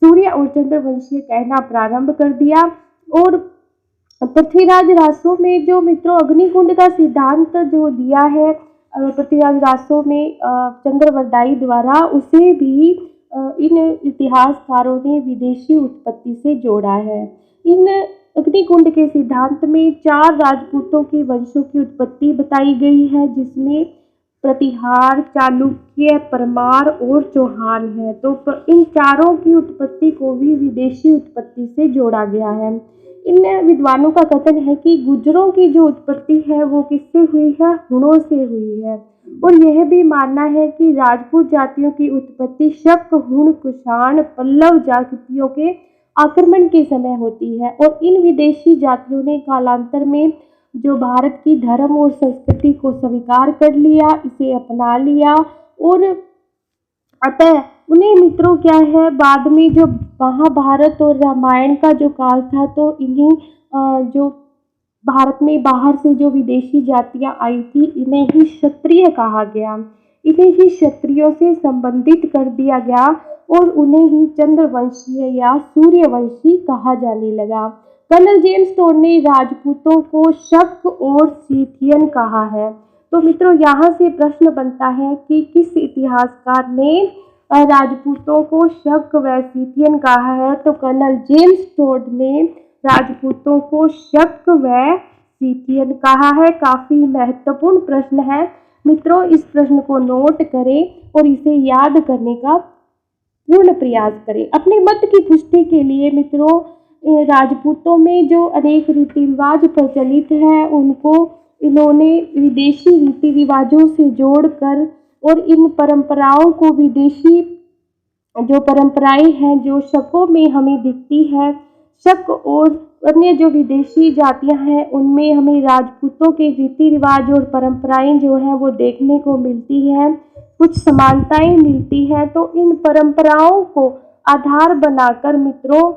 सूर्य और चंद्रवंशीय कहना प्रारंभ कर दिया। और पृथ्वीराज रासो में जो मित्रों अग्निकुंड का सिद्धांत जो दिया है पृथ्वीराज रासो में चंद्रवरदाई द्वारा, उसे भी इन इतिहासकारों ने विदेशी उत्पत्ति से जोड़ा है। इन अग्निकुंड के सिद्धांत में 4 राजपूतों के वंशों की उत्पत्ति बताई गई है, जिसमें प्रतिहार, चालुक्य, परमार और चौहान है। तो इन चारों की उत्पत्ति को भी विदेशी उत्पत्ति से जोड़ा गया है। इन विद्वानों का कथन है कि गुर्जरों की जो उत्पत्ति है वो किससे हुई है? हुणों से हुई है। और यह भी मानना है कि राजपूत जातियों की उत्पत्ति शक, हुण, कुषाण, पल्लव जातियों के आक्रमण के समय होती है। और इन विदेशी जातियों ने कालांतर में जो भारत की धर्म और संस्कृति को स्वीकार कर लिया, इसे अपना लिया, और अतः उन्हें मित्रों क्या है, बाद में जो महाभारत और रामायण का जो काल था, तो इन्हीं जो भारत में बाहर से जो विदेशी जातियां आई थी, इन्हें ही क्षत्रिय कहा गया। इन्हें ही क्षत्रियों से संबंधित कर दिया गया और उन्हें ही चंद्रवंशीय या सूर्यवंशी कहा जाने लगा। कर्नल जेम्स टोड ने राजपूतों को शक और सीथियन कहा है। तो मित्रों, यहाँ से प्रश्न बनता है कि किस इतिहासकार ने राजपूतों को शक व सीथियन कहा है? तो कर्नल जेम्स टोड ने राजपूतों को शक व सीथियन कहा है। काफी महत्वपूर्ण प्रश्न है मित्रों, इस प्रश्न को नोट करें और इसे याद करने का पूर्ण प्रयास करें। अपने मत की पुष्टि के लिए मित्रों राजपूतों में जो अनेक रीति रिवाज प्रचलित हैं, उनको इन्होंने विदेशी रीति रिवाजों से जोड़कर और इन परंपराओं को विदेशी जो परंपराएं हैं जो शकों में हमें दिखती है, शक और अन्य जो विदेशी जातियां हैं उनमें हमें राजपूतों के रीति रिवाज और परंपराएं जो हैं वो देखने को मिलती हैं, कुछ समानताएं मिलती हैं। तो इन परंपराओं को आधार बनाकर मित्रों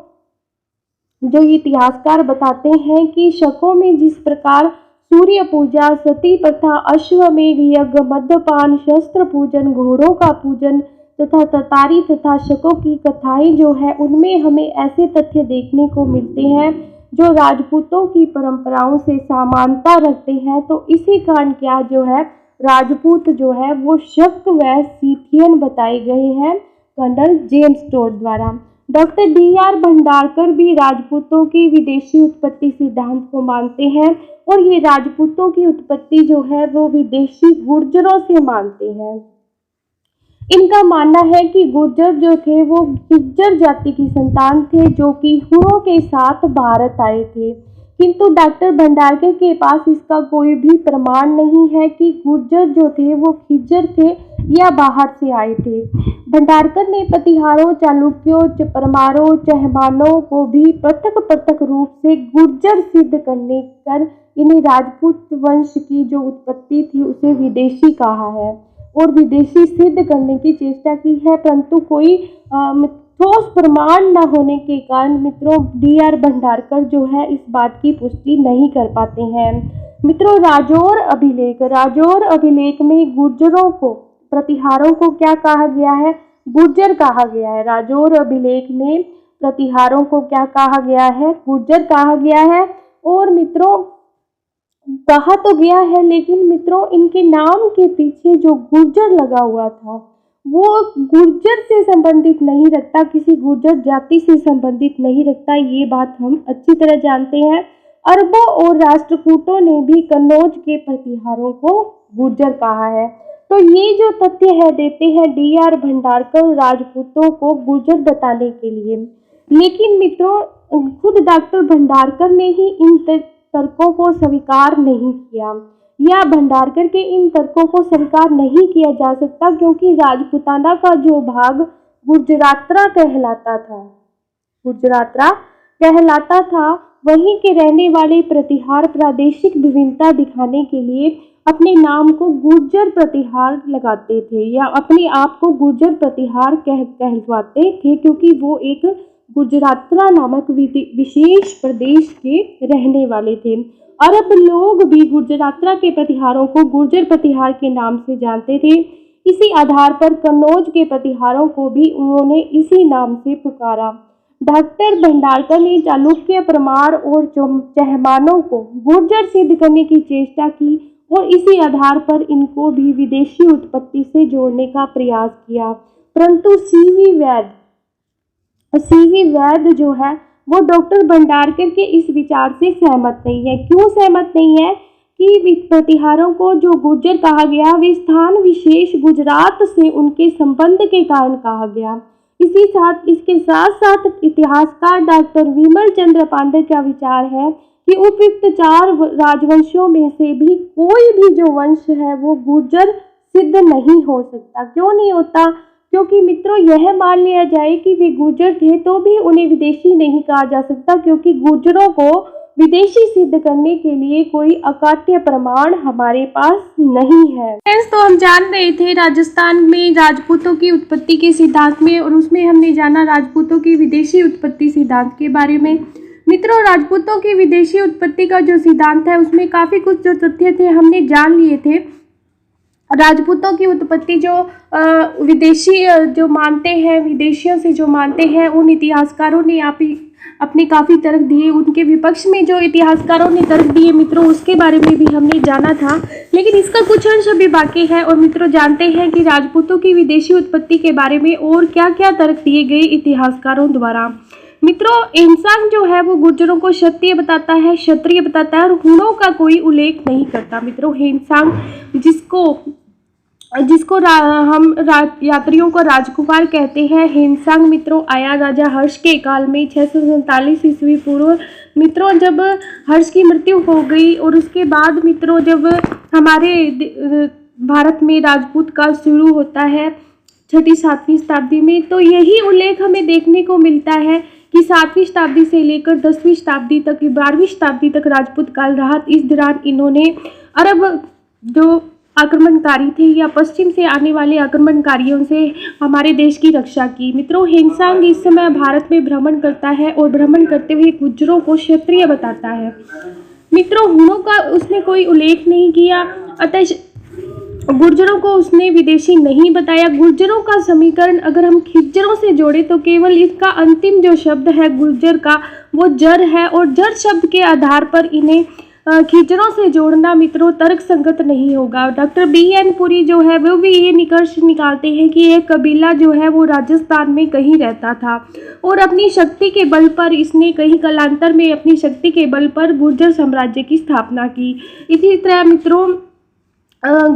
जो इतिहासकार बताते हैं कि शकों में जिस प्रकार सूर्य पूजा, सती प्रथा, अश्वमेध यज्ञ, मद्यपान, शस्त्र पूजन, घोड़ों का पूजन तथा ततारी तथा शकों की कथाएं जो है, उनमें हमें ऐसे तथ्य देखने को मिलते हैं जो राजपूतों की परंपराओं से समानता रखते हैं। तो इसी कारण क्या जो है राजपूत जो है वो शक व सीथियन बताए गए हैं कर्नल जेम्स टोड द्वारा। Doctor D.R. भंडारकर भी राजपूतों की विदेशी उत्पत्ति सिद्धांत को मानते हैं और ये राजपूतों की उत्पत्ति जो है वो विदेशी गुर्जरों से मानते हैं। इनका मानना है कि गुर्जर जो थे वो खिज्जर जाति की संतान थे जो कि हुणों के साथ भारत आए थे, किंतु डॉक्टर भंडारकर के पास इसका कोई भी प्रमाण नहीं है कि गुर्जर जो थे वो खिज्जर थे या बाहर से आए थे। भंडारकर ने प्रतिहारों, चालुक्यों, परमारों, चहमानों को भी पृथक पृथक रूप से गुर्जर सिद्ध करने कर इन्हें राजपूत वंश की जो उत्पत्ति थी उसे विदेशी कहा है और विदेशी सिद्ध करने की चेष्टा की है, परंतु कोई ठोस प्रमाण न होने के कारण मित्रों D.R. भंडारकर जो है इस बात की पुष्टि नहीं कर पाते हैं। मित्रों राजौर अभिलेख में गुर्जरों को, प्रतिहारों को क्या कहा गया है? गुर्जर कहा गया है। राजौर अभिलेख में प्रतिहारों को क्या कहा गया है? गुर्जर कहा गया है। और मित्रों कहा तो गया है, लेकिन मित्रों इनके नाम के पीछे जो गुर्जर लगा हुआ था वो गुर्जर से संबंधित नहीं रखता, किसी गुर्जर जाति से संबंधित नहीं रखता, ये बात हम अच्छी तरह जानते हैं। अरबों और राष्ट्रकूटों ने भी कन्नौज के प्रतिहारों को गुर्जर कहा है। तो ये जो तथ्य है देते हैं D.R. भंडारकर राजपूतों को गुर्जर बताने के लिए, लेकिन मित्रों खुद डॉक्टर भंडारकर ने ही इन तर्कों को स्वीकार नहीं किया, या भंडारकर के इन तर्कों को स्वीकार नहीं किया जा सकता क्योंकि राजपूताना का जो भाग गुजरातरा कहलाता था वहीं के रहने वाले प्रतिहार प्रादेशिक विभिन्नता दिखाने के लिए अपने नाम को गुर्जर प्रतिहार लगाते थे या अपने आप को गुर्जर प्रतिहार कहलवाते थे, क्योंकि वो एक गुजरातरा नामक विशेष प्रदेश के रहने वाले थे। अरब लोग भी गुजरातरा के प्रतिहारों को गुर्जर प्रतिहार के नाम से जानते थे। इसी आधार पर कन्नौज के प्रतिहारों को भी उन्होंने इसी नाम से पुकारा। डॉक्टर भंडारकर ने चालुक्य, परमार और चहमानों को गुर्जर सिद्ध करने की चेष्टा की और इसी आधार पर इनको भी विदेशी उत्पत्ति से जोड़ने का प्रयास किया, परंतु सीवी वैद जो है वो डॉक्टर भंडारकर के इस विचार से सहमत नहीं है। क्यों सहमत नहीं है? कि प्रतिहारों को जो गुर्जर कहा गया वे स्थान विशेष गुजरात से उनके संबंध के कारण कहा गया। इसके साथ साथ इतिहासकार डॉक्टर विमल चंद्र पांडे का विचार है कि उपयुक्त 4 राजवंशों में से भी कोई भी जो वंश है वो गुर्जर सिद्ध नहीं हो सकता। क्यों नहीं होता? क्योंकि मित्रों यह मान लिया जाए कि वे गुर्जर थे तो भी उन्हें विदेशी नहीं कहा जा सकता, क्योंकि गुर्जरों को विदेशी सिद्ध करने के लिए कोई अकाट्य प्रमाण हमारे पास नहीं है। तो हम जान रहे थे राजस्थान में राजपूतों की उत्पत्ति के सिद्धांत में, और उसमें हमने जाना राजपूतों की विदेशी उत्पत्ति सिद्धांत के बारे में। मित्रों राजपूतों की विदेशी उत्पत्ति का जो सिद्धांत है उसमें काफ़ी कुछ जो तथ्य थे हमने जान लिए थे। राजपूतों की उत्पत्ति जो विदेशियों से जो मानते हैं उन इतिहासकारों ने अपने काफ़ी तर्क दिए। उनके विपक्ष में जो इतिहासकारों ने तर्क दिए मित्रों उसके बारे में भी हमने जाना था, लेकिन इसका कुछ अंश अभी बाकी है। और मित्रों जानते हैं कि राजपूतों की विदेशी उत्पत्ति के बारे में और क्या क्या तर्क दिए गए इतिहासकारों द्वारा। मित्रों हिंसांग जो है वो गुर्जरों को क्षत्रिय बताता है और हुणों का कोई उल्लेख नहीं करता। मित्रों हिंसांग जिसको हम यात्रियों को राजकुमार कहते हैं, हिंसांग मित्रों आया राजा हर्ष के काल में 647 ईस्वी पूर्व। मित्रों जब हर्ष की मृत्यु हो गई और उसके बाद मित्रों जब हमारे भारत में राजपूत काल शुरू होता है 6वीं-7वीं शताब्दी में, तो यही उल्लेख हमें देखने को मिलता है कि 7वीं शताब्दी से लेकर 10वीं शताब्दी तक, 12वीं शताब्दी तक राजपूत काल रहा। इस दौरान इन्होंने अरब जो आक्रमणकारी थे या पश्चिम से आने वाले आक्रमणकारियों से हमारे देश की रक्षा की। मित्रों हिंसांग इस समय भारत में भ्रमण करता है और भ्रमण करते हुए गुर्जरों को क्षत्रिय बताता है। मित्रों हुणों का उसने कोई उल्लेख नहीं किया, अतः गुर्जरों को उसने विदेशी नहीं बताया। गुर्जरों का समीकरण अगर हम खिज्जरों से जोड़े तो केवल इसका अंतिम जो शब्द है गुर्जर का वो जर है, और जर शब्द के आधार पर इन्हें खींचड़ों से जोड़ना मित्रों तर्क संगत नहीं होगा। डॉक्टर BN पुरी जो है वो भी ये निष्कर्ष निकालते हैं कि एक कबीला जो है वो राजस्थान में कहीं रहता था और अपनी शक्ति के बल पर इसने कहीं कालांतर में अपनी शक्ति के बल पर गुर्जर साम्राज्य की स्थापना की। इसी तरह मित्रों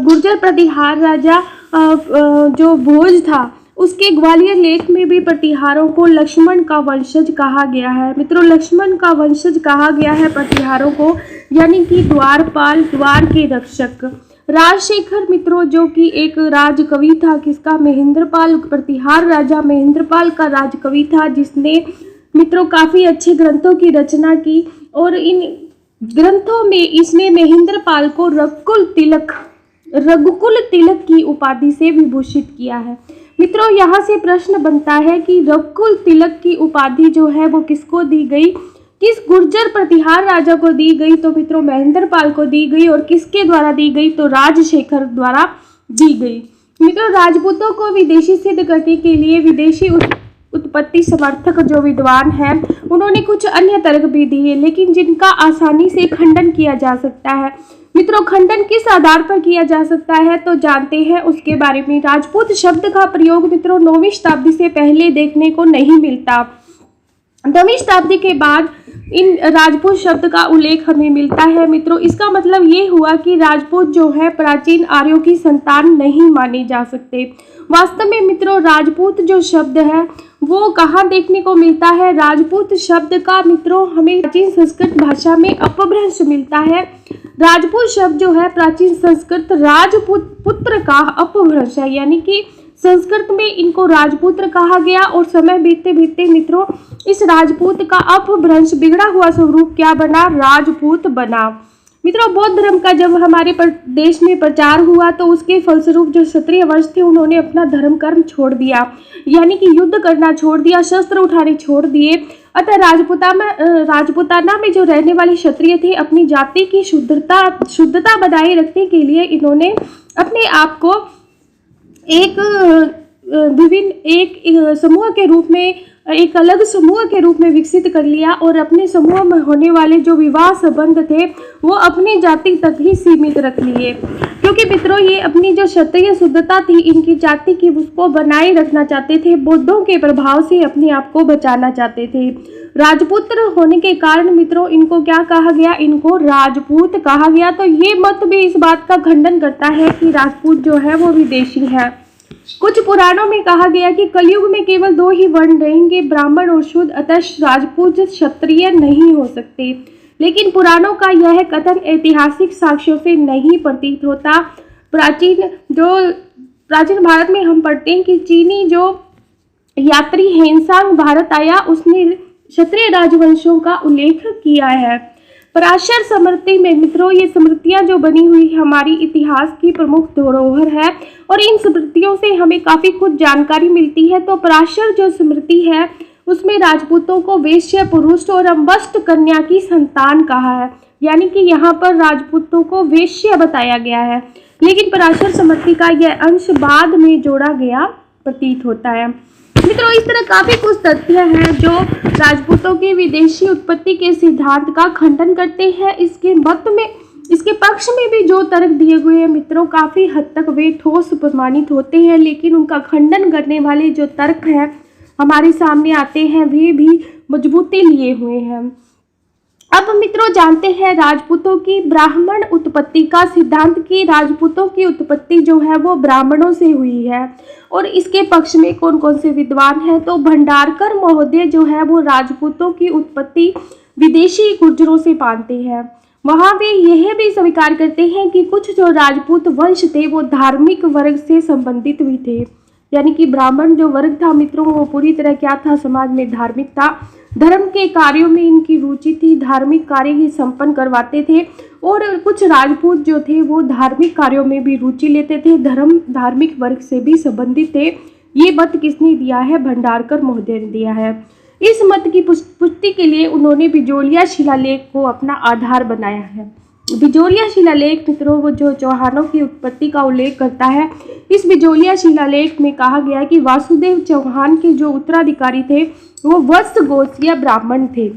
गुर्जर प्रतिहार राजा जो भोज था उसके ग्वालियर लेख में भी प्रतिहारों को लक्ष्मण का वंशज कहा गया है। मित्रों लक्ष्मण का वंशज कहा गया है प्रतिहारों को, यानी कि द्वारपाल, द्वार के रक्षक। राजशेखर मित्रों जो कि एक राजकवि था, किसका? महेंद्रपाल, प्रतिहार राजा महेंद्रपाल का राजकवि था, जिसने मित्रों काफ़ी अच्छे ग्रंथों की रचना की और इन ग्रंथों में इसने महेंद्रपाल को रघुकुल तिलक की उपाधि से विभूषित किया है। मित्रों यहाँ से प्रश्न बनता है कि रघुकुल तिलक की उपाधि जो है वो किसको दी गई, किस गुर्जर प्रतिहार राजा को दी गई? तो मित्रों महेंद्रपाल को दी गई। और किसके द्वारा दी गई? तो राजशेखर द्वारा दी गई। मित्रों राजपूतों को विदेशी सिद्ध करने के लिए विदेशी उत्पत्ति समर्थक जो विद्वान हैं उन्होंने कुछ अन्य तर्क भी दिए, लेकिन जिनका आसानी से खंडन किया जा सकता है। मित्रों खंडन किस आधार पर किया जा सकता है तो जानते हैं उसके बारे में। राजपूत शब्द का प्रयोग मित्रों 9वीं शताब्दी से पहले देखने को नहीं मिलता। 9वीं शताब्दी के बाद इन राजपूत शब्द का उल्लेख हमें मिलता है। मित्रों इसका मतलब ये हुआ कि राजपूत जो है प्राचीन आर्यों की संतान नहीं माने जा सकते। वास्तव में मित्रों राजपूत जो शब्द है वो कहाँ देखने को मिलता है? राजपूत शब्द का मित्रों हमें प्राचीन संस्कृत भाषा में अपभ्रंश मिलता है। राजपूत शब्द जो है प्राचीन संस्कृत राजपूत पुत्र का अपभ्रंश है, यानी कि संस्कृत में इनको राजपुत्र कहा गया और समय बीतते बीतते मित्रों इस राजपूत का अपभ्रंश बिगड़ा हुआ स्वरूप क्या बना? राजपूत बना। मित्रों बौद्ध धर्म का जब हमारे देश में प्रचार हुआ तो उसके फलस्वरूप जो क्षत्रिय वंश थे उन्होंने अपना धर्म कर्म छोड़ दिया, यानी कि युद्ध करना छोड़ दिया, शस्त्र उठाने छोड़ दिए। अतः राजपुताना में जो रहने वाले क्षत्रिय थे अपनी जाति की शुद्धता बनाए रखने के लिए इन्होंने अपने आप को एक समूह के रूप में, एक अलग समूह के रूप में विकसित कर लिया और अपने समूह में होने वाले जो विवाह संबंध थे वो अपनी जाति तक ही सीमित रख लिए, क्योंकि मित्रों ये अपनी जो क्षत्रिय शुद्धता थी इनकी जाति की उसको बनाए रखना चाहते थे, बौद्धों के प्रभाव से अपने आप को बचाना चाहते थे। राजपुत्र होने के कारण मित्रों इनको क्या कहा गया? इनको राजपूत कहा गया। तो ये मत भी इस बात का खंडन करता है कि राजपूत जो है वो विदेशी है। कुछ पुराणों में कहा गया कि कलयुग में केवल 2 ही वर्ण रहेंगे, ब्राह्मण और शूद्र, अतः राजपूत क्षत्रिय नहीं हो सकते। लेकिन पुराणों का यह कथन ऐतिहासिक साक्ष्यों से नहीं प्रतीत होता। प्राचीन भारत में हम पढ़ते हैं कि चीनी जो यात्री हेनसांग भारत आया उसने क्षत्रिय राजवंशों का उल्लेख किया है। पराशर स्मृति में मित्रों ये स्मृतियां जो बनी हुई हमारी इतिहास की प्रमुख धरोहर है और इन स्मृतियों से हमें काफ़ी कुछ जानकारी मिलती है। तो पराशर जो स्मृति है उसमें राजपूतों को वेश्य पुरुष और अम्बष्ट कन्या की संतान कहा है, यानी कि यहाँ पर राजपूतों को वेश्य बताया गया है। लेकिन पराशर स्मृति का यह अंश बाद में जोड़ा गया प्रतीत होता है। मित्रों इस तरह काफ़ी कुछ तथ्य हैं जो राजपूतों की विदेशी उत्पत्ति के सिद्धांत का खंडन करते हैं। इसके पक्ष में भी जो तर्क दिए हुए हैं मित्रों काफ़ी हद तक वे ठोस प्रमाणित होते हैं, लेकिन उनका खंडन करने वाले जो तर्क हैं हमारे सामने आते हैं वे भी मजबूती लिए हुए हैं। अब मित्रों जानते हैं राजपूतों की ब्राह्मण उत्पत्ति का सिद्धांत कि राजपूतों की उत्पत्ति जो है वो ब्राह्मणों से हुई है और इसके पक्ष में कौन कौन से विद्वान हैं? तो भंडारकर महोदय जो है वो राजपूतों की उत्पत्ति विदेशी गुर्जरों से मानते हैं। वहाँ वे यह भी स्वीकार करते हैं कि कुछ जो राजपूत वंश थे वो धार्मिक वर्ग से संबंधित भी थे, यानी कि ब्राह्मण जो वर्ग था मित्रों वो पूरी तरह क्या था? समाज में धार्मिक था, धर्म के कार्यों में इनकी रुचि थी, धार्मिक कार्य ही संपन्न करवाते थे। और कुछ राजपूत जो थे वो धार्मिक कार्यों में भी रुचि लेते थे, धार्मिक वर्ग से भी संबंधित थे। ये मत किसने दिया है? भंडारकर महोदय ने दिया है। इस मत की पुष्टि के लिए उन्होंने बिजोलिया शिलालेख को अपना आधार बनाया है। बिजोलिया शिलालेख मित्रों वो जो चौहानों की उत्पत्ति का उल्लेख करता है। इस बिजोलिया शिलालेख में कहा गया कि वासुदेव चौहान के जो उत्तराधिकारी थे वो वत्स गोत्रीय ब्राह्मण थे।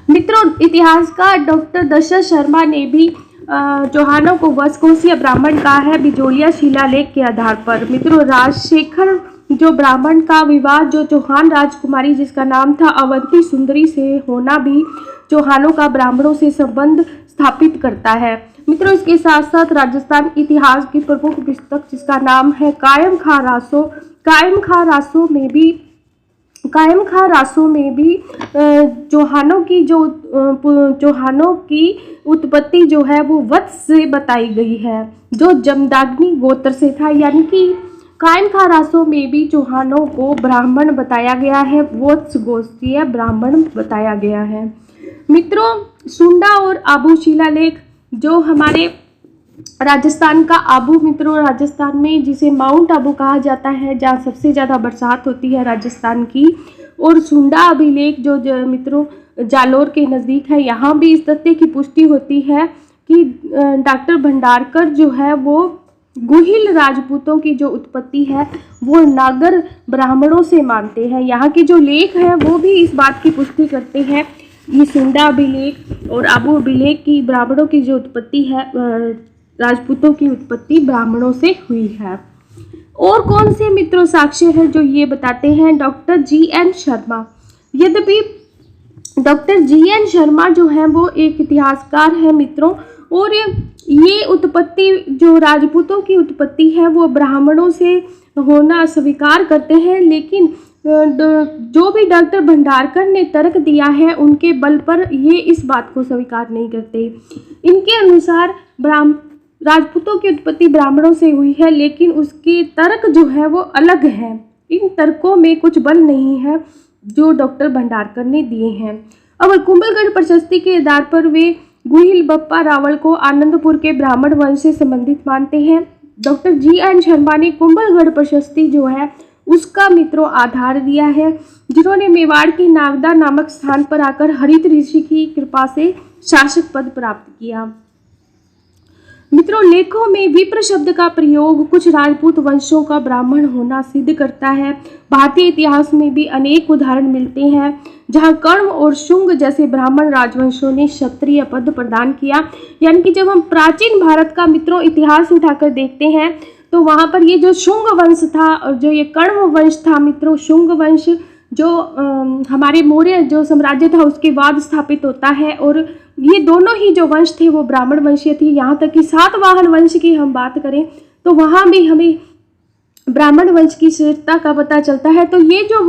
मित्रों, इतिहासकार डॉक्टर दशरथ शर्मा ने भी चौहानों को वंशकोशीय ब्राह्मण कहा है बिजोलिया शिलालेख के आधार पर। मित्रों, राजशेखर जो ब्राह्मण का विवाह जो चौहान राजकुमारी जिसका नाम था अवंती सुंदरी से होना भी चौहानों का ब्राह्मणों से संबंध स्थापित करता है। मित्रों, इसके साथ साथ राजस्थान इतिहास की प्रमुख पुस्तक जिसका नाम है कायम खां रासो में भी चौहानों की उत्पत्ति जो है वो वत्स से बताई गई है जो जमदाग्नि गोत्र से था। यानी कि कायम खां रासो में भी चौहानों को ब्राह्मण बताया गया है, वत्स गोत्रीय ब्राह्मण बताया गया है। मित्रों, सुंडा और आबू शिलालेख जो हमारे राजस्थान का आबू, मित्रों राजस्थान में जिसे माउंट आबू कहा जाता है जहाँ सबसे ज़्यादा बरसात होती है राजस्थान की, और सुंडा अभिलेख जो मित्रों जालोर के नज़दीक है, यहाँ भी इस तथ्य की पुष्टि होती है कि डॉक्टर भंडारकर जो है वो गुहिल राजपूतों की जो उत्पत्ति है वो नागर ब्राह्मणों से मानते हैं। यहाँ के जो लेख हैं वो भी इस बात की पुष्टि करते हैं, ये सुंडा अभिलेख और आबू अभिलेख की ब्राह्मणों की जो उत्पत्ति है, राजपूतों की उत्पत्ति ब्राह्मणों से हुई है। और कौन से मित्रों साक्ष्य हैं जो ये बताते हैं? Doctor G N. शर्मा। यद्यपि डॉक्टर जी.एन. शर्मा जो है वो एक इतिहासकार है मित्रों, और ये उत्पत्ति जो राजपूतों की उत्पत्ति है वो ब्राह्मणों से होना स्वीकार करते हैं, लेकिन जो भी डॉक्टर भंडारकर ने तर्क दिया है उनके बल पर ये इस बात को स्वीकार नहीं करते। इनके अनुसार राजपूतों की उत्पत्ति ब्राह्मणों से हुई है, लेकिन उसके तर्क जो है वो अलग है। इन तर्कों में कुछ बल नहीं है जो डॉक्टर भंडारकर ने दिए हैं। अब कुंभलगढ़ प्रशस्ति के आधार पर वे गुहिल बप्पा रावल को आनंदपुर के ब्राह्मण वंश से संबंधित मानते हैं। Doctor G N. शर्मा ने कुंभलगढ़ प्रशस्ति जो है उसका मित्रों आधार दिया है, जिन्होंने मेवाड़ के नागदा नामक स्थान पर आकर हरित ऋषि की कृपा से शासक पद प्राप्त किया। मित्रों, लेखों में विप्र शब्द का प्रयोग कुछ राजपूत वंशों का ब्राह्मण होना सिद्ध करता है। भारतीय इतिहास में भी अनेक उदाहरण मिलते हैं जहां कर्ण और शुंग जैसे ब्राह्मण राजवंशों ने क्षत्रिय पद प्रदान किया। यानी कि जब हम प्राचीन भारत का मित्रों इतिहास उठाकर देखते हैं तो वहां पर ये जो शुंग वंश था और जो ये कर्ण वंश था मित्रों, शुंग वंश जो हमारे मौर्य जो साम्राज्य था उसके बाद स्थापित होता है, और ये दोनों ही जो वंश थे वो ब्राह्मण वंशीय थे। यहाँ तक कि सातवाहन वंश की हम बात करें तो वहाँ भी हमें ब्राह्मण वंश की श्रेष्ठता का पता चलता है। तो ये जो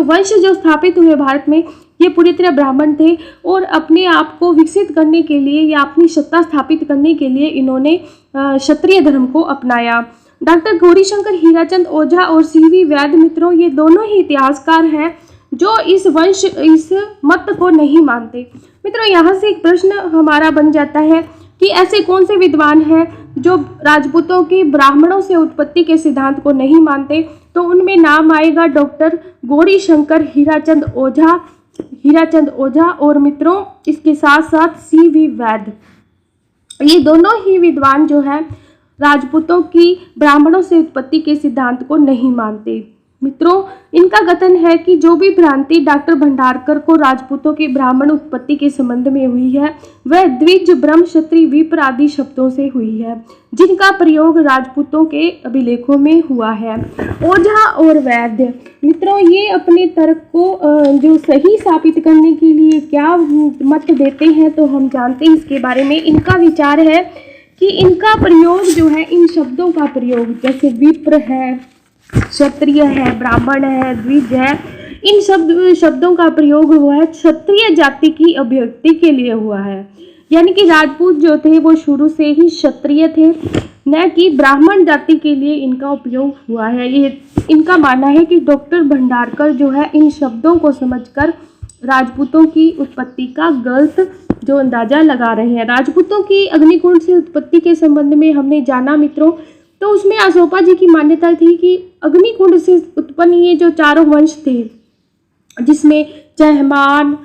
वंश जो स्थापित हुए भारत में ये पूरी तरह ब्राह्मण थे, और अपने आप को विकसित करने के लिए या अपनी सत्ता स्थापित करने के लिए इन्होंने क्षत्रिय धर्म को अपनाया। डॉक्टर गौरीशंकर हीराचंद ओझा और सी.वी. वैद्य मित्रों ये दोनों ही इतिहासकार हैं जो इस मत को नहीं मानते। मित्रों, यहाँ से एक प्रश्न हमारा बन जाता है कि ऐसे कौन से विद्वान हैं जो राजपूतों की ब्राह्मणों से उत्पत्ति के सिद्धांत को नहीं मानते? तो उनमें नाम आएगा डॉक्टर गौरीशंकर हीराचंद ओझा और मित्रों इसके साथ साथ सी.वी. वैद्य। ये दोनों ही विद्वान जो है राजपूतों की ब्राह्मणों से उत्पत्ति के सिद्धांत को नहीं मानते। मित्रों, इनका कथन है कि जो भी भ्रांति डॉक्टर भंडारकर को राजपूतों की ब्राह्मण उत्पत्ति के संबंध में हुई है वह द्विज, ब्रह्म, क्षत्रिय, विप्र आदि शब्दों से हुई है, जिनका प्रयोग राजपूतों के अभिलेखों में हुआ है। ओझा और वैद्य मित्रों ये अपने तर्क को जो सही साबित करने के लिए क्या मत देते हैं तो हम जानते हैं इसके बारे में। इनका विचार है कि इनका प्रयोग जो है, इन शब्दों का प्रयोग जैसे विप्र है, क्षत्रिय है, ब्राह्मण है, द्विज है, इन शब्दों का प्रयोग हुआ है क्षत्रिय जाति की अभिव्यक्ति के लिए हुआ है। यानी कि राजपूत जो थे वो शुरू से ही क्षत्रिय थे, न कि ब्राह्मण जाति के लिए इनका उपयोग हुआ है। ये इनका मानना है कि डॉक्टर भंडारकर जो है इन शब्दों को समझकर राजपूतों की उत्पत्ति का गलत जो अंदाजा लगा रहे हैं। राजपूतों की अग्निकुंड से उत्पत्ति के संबंध में हमने जाना मित्रों, तो उसमें आसोपा जी की मान्यता थी कि अग्निकुंड से उत्पन्न ये जो चारों वंश थे, जिसमें चहमान,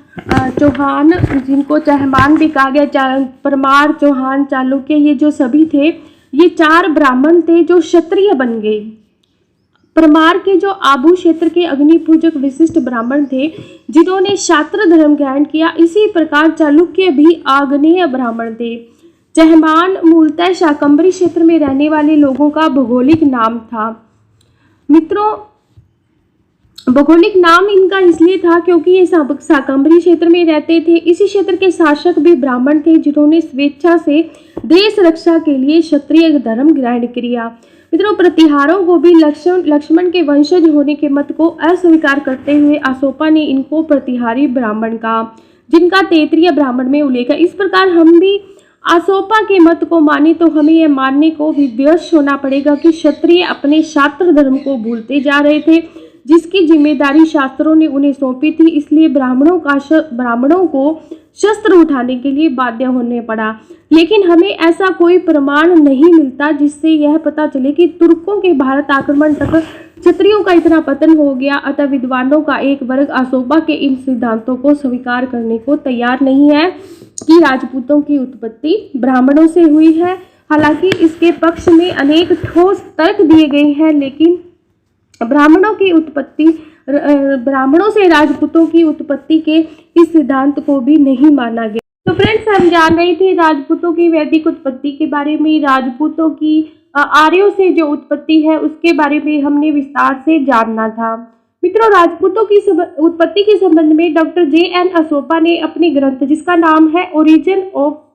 चौहान, जिनको चहमान भी कहा गया, परमार, चौहान, चालुक्य, ये जो सभी थे ये चार ब्राह्मण थे जो क्षत्रिय बन गए। परमार के जो आबू क्षेत्र के अग्निपूजक विशिष्ट ब्राह्मण थे जिन्होंने शाक्त धर्म ग्रहण किया। इसी प्रकार चालुक्य भी आग्नेय ब्राह्मण थे। चहमान मूलतः शाकंभरी क्षेत्र में रहने वाले लोगों का भौगोलिक नाम था। मित्रों, भौगोलिक नाम इनका इसलिए था क्योंकि ये शाकंभरी क्षेत्र में रहते थे। इसी क्षेत्र के शासक भी ब्राह्मण थे जिन्होंने स्वेच्छा से देश रक्षा के लिए क्षत्रिय धर्म ग्रहण किया। मित्रों, प्रतिहारों को भी लक्ष्मण के वंशज होने के मत को अस्वीकार करते हुए अशोका ने इनको प्रतिहारी ब्राह्मण कहा, जिनका तैत्तिरीय ब्राह्मण में उल्लेख है। इस प्रकार हम भी अशोका के मत को माने तो हमें यह मानने को विवश होना पड़ेगा कि क्षत्रिय अपने शास्त्र धर्म को भूलते जा रहे थे, जिसकी जिम्मेदारी शास्त्रों ने उन्हें सौंपी थी। इसलिए ब्राह्मणों को शस्त्र उठाने के लिए बाध्य होने पड़ा। लेकिन हमें ऐसा कोई प्रमाण नहीं मिलता जिससे यह पता चले कि तुर्कों के भारत आक्रमण तक क्षत्रियों का इतना पतन हो गया। अतः विद्वानों का एक वर्ग अशोका के इन सिद्धांतों को स्वीकार करने को तैयार नहीं है कि राजपूतों की उत्पत्ति ब्राह्मणों से हुई है। हालांकि इसके पक्ष में अनेक ठोस तर्क दिए गए हैं, लेकिन ब्राह्मणों से राजपूतों की उत्पत्ति के इस सिद्धांत को भी नहीं माना गया। तो फ्रेंड्स, हम जान रहे थे राजपूतों की वैदिक उत्पत्ति के बारे में। राजपूतों की आर्यों से जो उत्पत्ति है उसके बारे में हमने विस्तार से जानना था। मित्रों, राजपूतों की उत्पत्ति के संबंध में डॉक्टर J.N. अशोका ने अपने ग्रंथ जिसका नाम है ओरिजिन ऑफ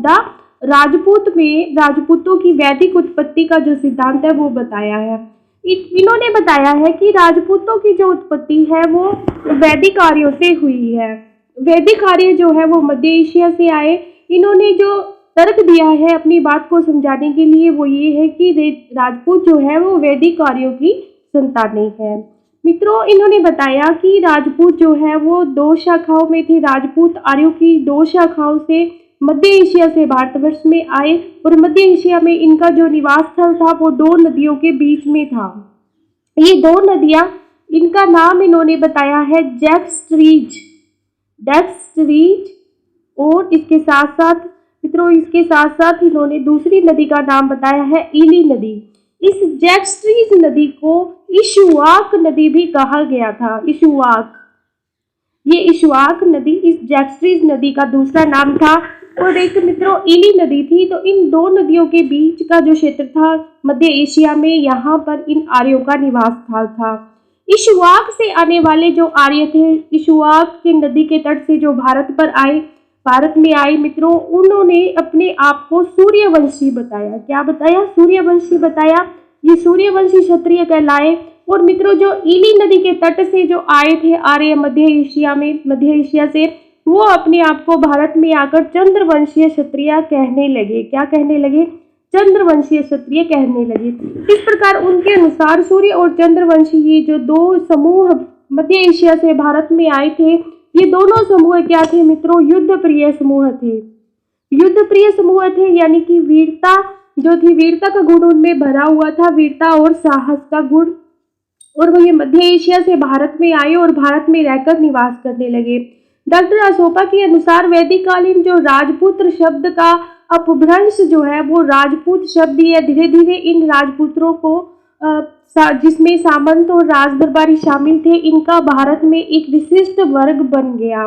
द राजपूत में राजपूतों की वैदिक उत्पत्ति का जो सिद्धांत है वो बताया है। इन्होंने बताया है कि राजपूतों की जो उत्पत्ति है वो वैदिक आर्यों से हुई है। वैदिक आर्य जो है वो मध्य एशिया से आए। इन्होंने जो तर्क दिया है अपनी बात को समझाने के लिए वो ये है कि राजपूत जो है वो वैदिक आर्यों की संतानें हैं। मित्रों, इन्होंने बताया कि राजपूत जो है वो दो शाखाओं में थे। राजपूत आर्यों की दो शाखाओं से मध्य एशिया से भारतवर्ष में आए और मध्य एशिया में इनका जो निवास स्थल था वो दो नदियों के बीच में था। ये दो नदियां, इनका नाम इन्होंने बताया है जैक्सट्रीज, और इसके साथ साथ इन्होंने दूसरी नदी का नाम बताया है ईली नदी। इस जैक्सट्रीज नदी को इशुआक नदी भी कहा गया था। ये इशुआक नदी इस जैक्सट्रीज नदी का दूसरा नाम था। और एक मित्रों ईली नदी थी। तो इन दो नदियों के बीच का जो क्षेत्र था मध्य एशिया में, यहाँ पर इन आर्यों का निवास स्थल था। इशुआक से आने वाले जो आर्य थे, इशुआक के नदी के तट से जो भारत में आए मित्रों, उन्होंने अपने आप को सूर्यवंशी बताया। क्या बताया? सूर्यवंशी बताया। ये सूर्यवंशी क्षत्रिय कहलाए। और मित्रों, जो ईली नदी के तट से जो आए थे आर्य मध्य एशिया से, वो अपने आप को भारत में आकर चंद्रवंशीय क्षत्रिय कहने लगे। क्या कहने लगे? चंद्रवंशीय क्षत्रिय कहने लगे। इस प्रकार उनके अनुसार सूर्य और चंद्रवंशी ये जो दो समूह मध्य एशिया से भारत में आए थे, ये दोनों समूह क्या थे मित्रों? युद्ध प्रिय समूह थे। यानी कि वीरता जो थी, वीरता का गुण उनमें भरा हुआ था, वीरता और साहस का गुण। और वो ये मध्य एशिया से भारत में आए और भारत में रहकर निवास करने लगे। डॉक्टर अशोका के अनुसार वैदिक कालीन जो राजपुत्र शब्द का अपभ्रंश जो है वो राजपूत शब्द है। धीरे धीरे इन राजपुत्रों को जिसमें सामंत और राजदरबारी शामिल थे, इनका भारत में एक विशिष्ट वर्ग बन गया।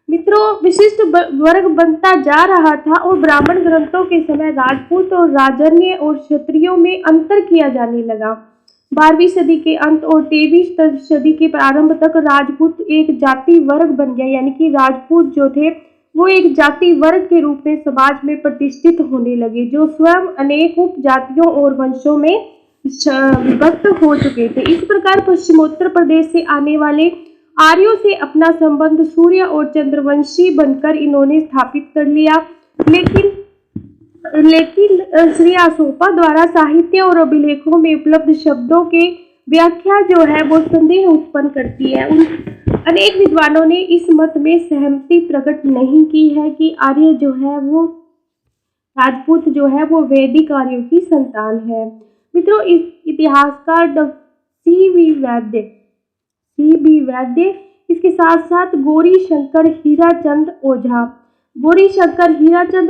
मित्रों, विशिष्ट वर्ग बनता जा रहा था और ब्राह्मण ग्रंथों के समय राजपूत और राजन्य और क्षत्रियों में अंतर किया जाने लगा। 12वीं सदी के अंत और 23वीं सदी के प्रारंभ तक राजपूत एक जाति वर्ग बन गया। यानी कि राजपूत जो थे वो एक जाति वर्ग के रूप में समाज में प्रतिष्ठित होने लगे, जो स्वयं अनेक उप जातियों और वंशों में विभक्त हो चुके थे। इस प्रकार पश्चिमोत्तर प्रदेश से आने वाले आर्यों से अपना संबंध सूर्य और चंद्रवंशी बनकर इन्होंने स्थापित कर लिया। लेकिन श्री अशोका द्वारा साहित्य और अभिलेखों में उपलब्ध शब्दों के व्याख्या जो है वो संदेह उत्पन्न करती है। अनेक विद्वानों ने इस मत में सहमति प्रकट नहीं की है कि आर्य जो है वो राजपूत जो है वो वैदिक आर्यों की संतान है। मित्रों, इस इतिहासकार सी बी वैद्य इसके साथ साथ गौरी शंकर हीराचंद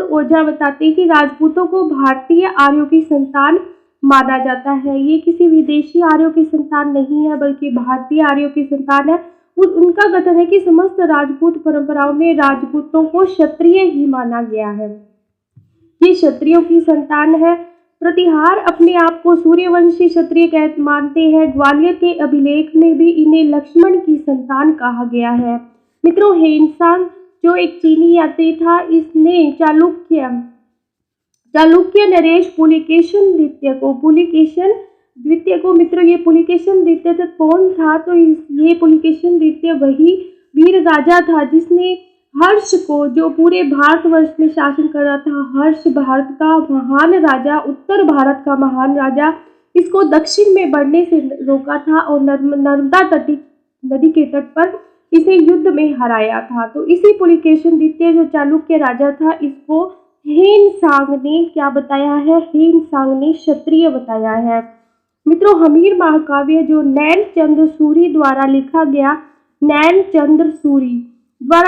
ओझा बताते हैं कि राजपूतों को भारतीय आर्यों की संतान माना जाता है। ये किसी विदेशी आर्यों की संतान नहीं है बल्कि भारतीय आर्यों की संतान है। उनका कथन है कि समस्त राजपूत परंपराओं में राजपूतों को क्षत्रिय ही माना गया है। ये क्षत्रियों की संतान है। प्रतिहार अपने आप को सूर्यवंशी क्षत्रिय कह मानते हैं। ग्वालियर के अभिलेख में भी इन्हें लक्ष्मण की संतान कहा गया है। मित्रों, हेनसांग जो एक चीनी यात्री था, इसने चालुक्य नरेश पुलिकेशन द्वितीय को मित्रों, ये पुलिकेशन द्वितीय तक कौन था? तो ये पुलिकेशन द्वितीय वही वीर राजा था जिसने हर्ष को, जो पूरे भारतवर्ष में शासन कर रहा था, हर्ष भारत का महान राजा, उत्तर भारत का महान राजा, इसको दक्षिण में बढ़ने से रोका था और नर्मदा नदी के तट पर इसे युद्ध में हराया था। तो इसी पुलिकेशन द्वितीय जो चालुक्य राजा था, इसको हेनसांग ने क्या बताया है? हेनसांग ने क्षत्रिय बताया है। मित्रों, हमीर महाकाव्य जो नैनचंद्र सूरी द्वारा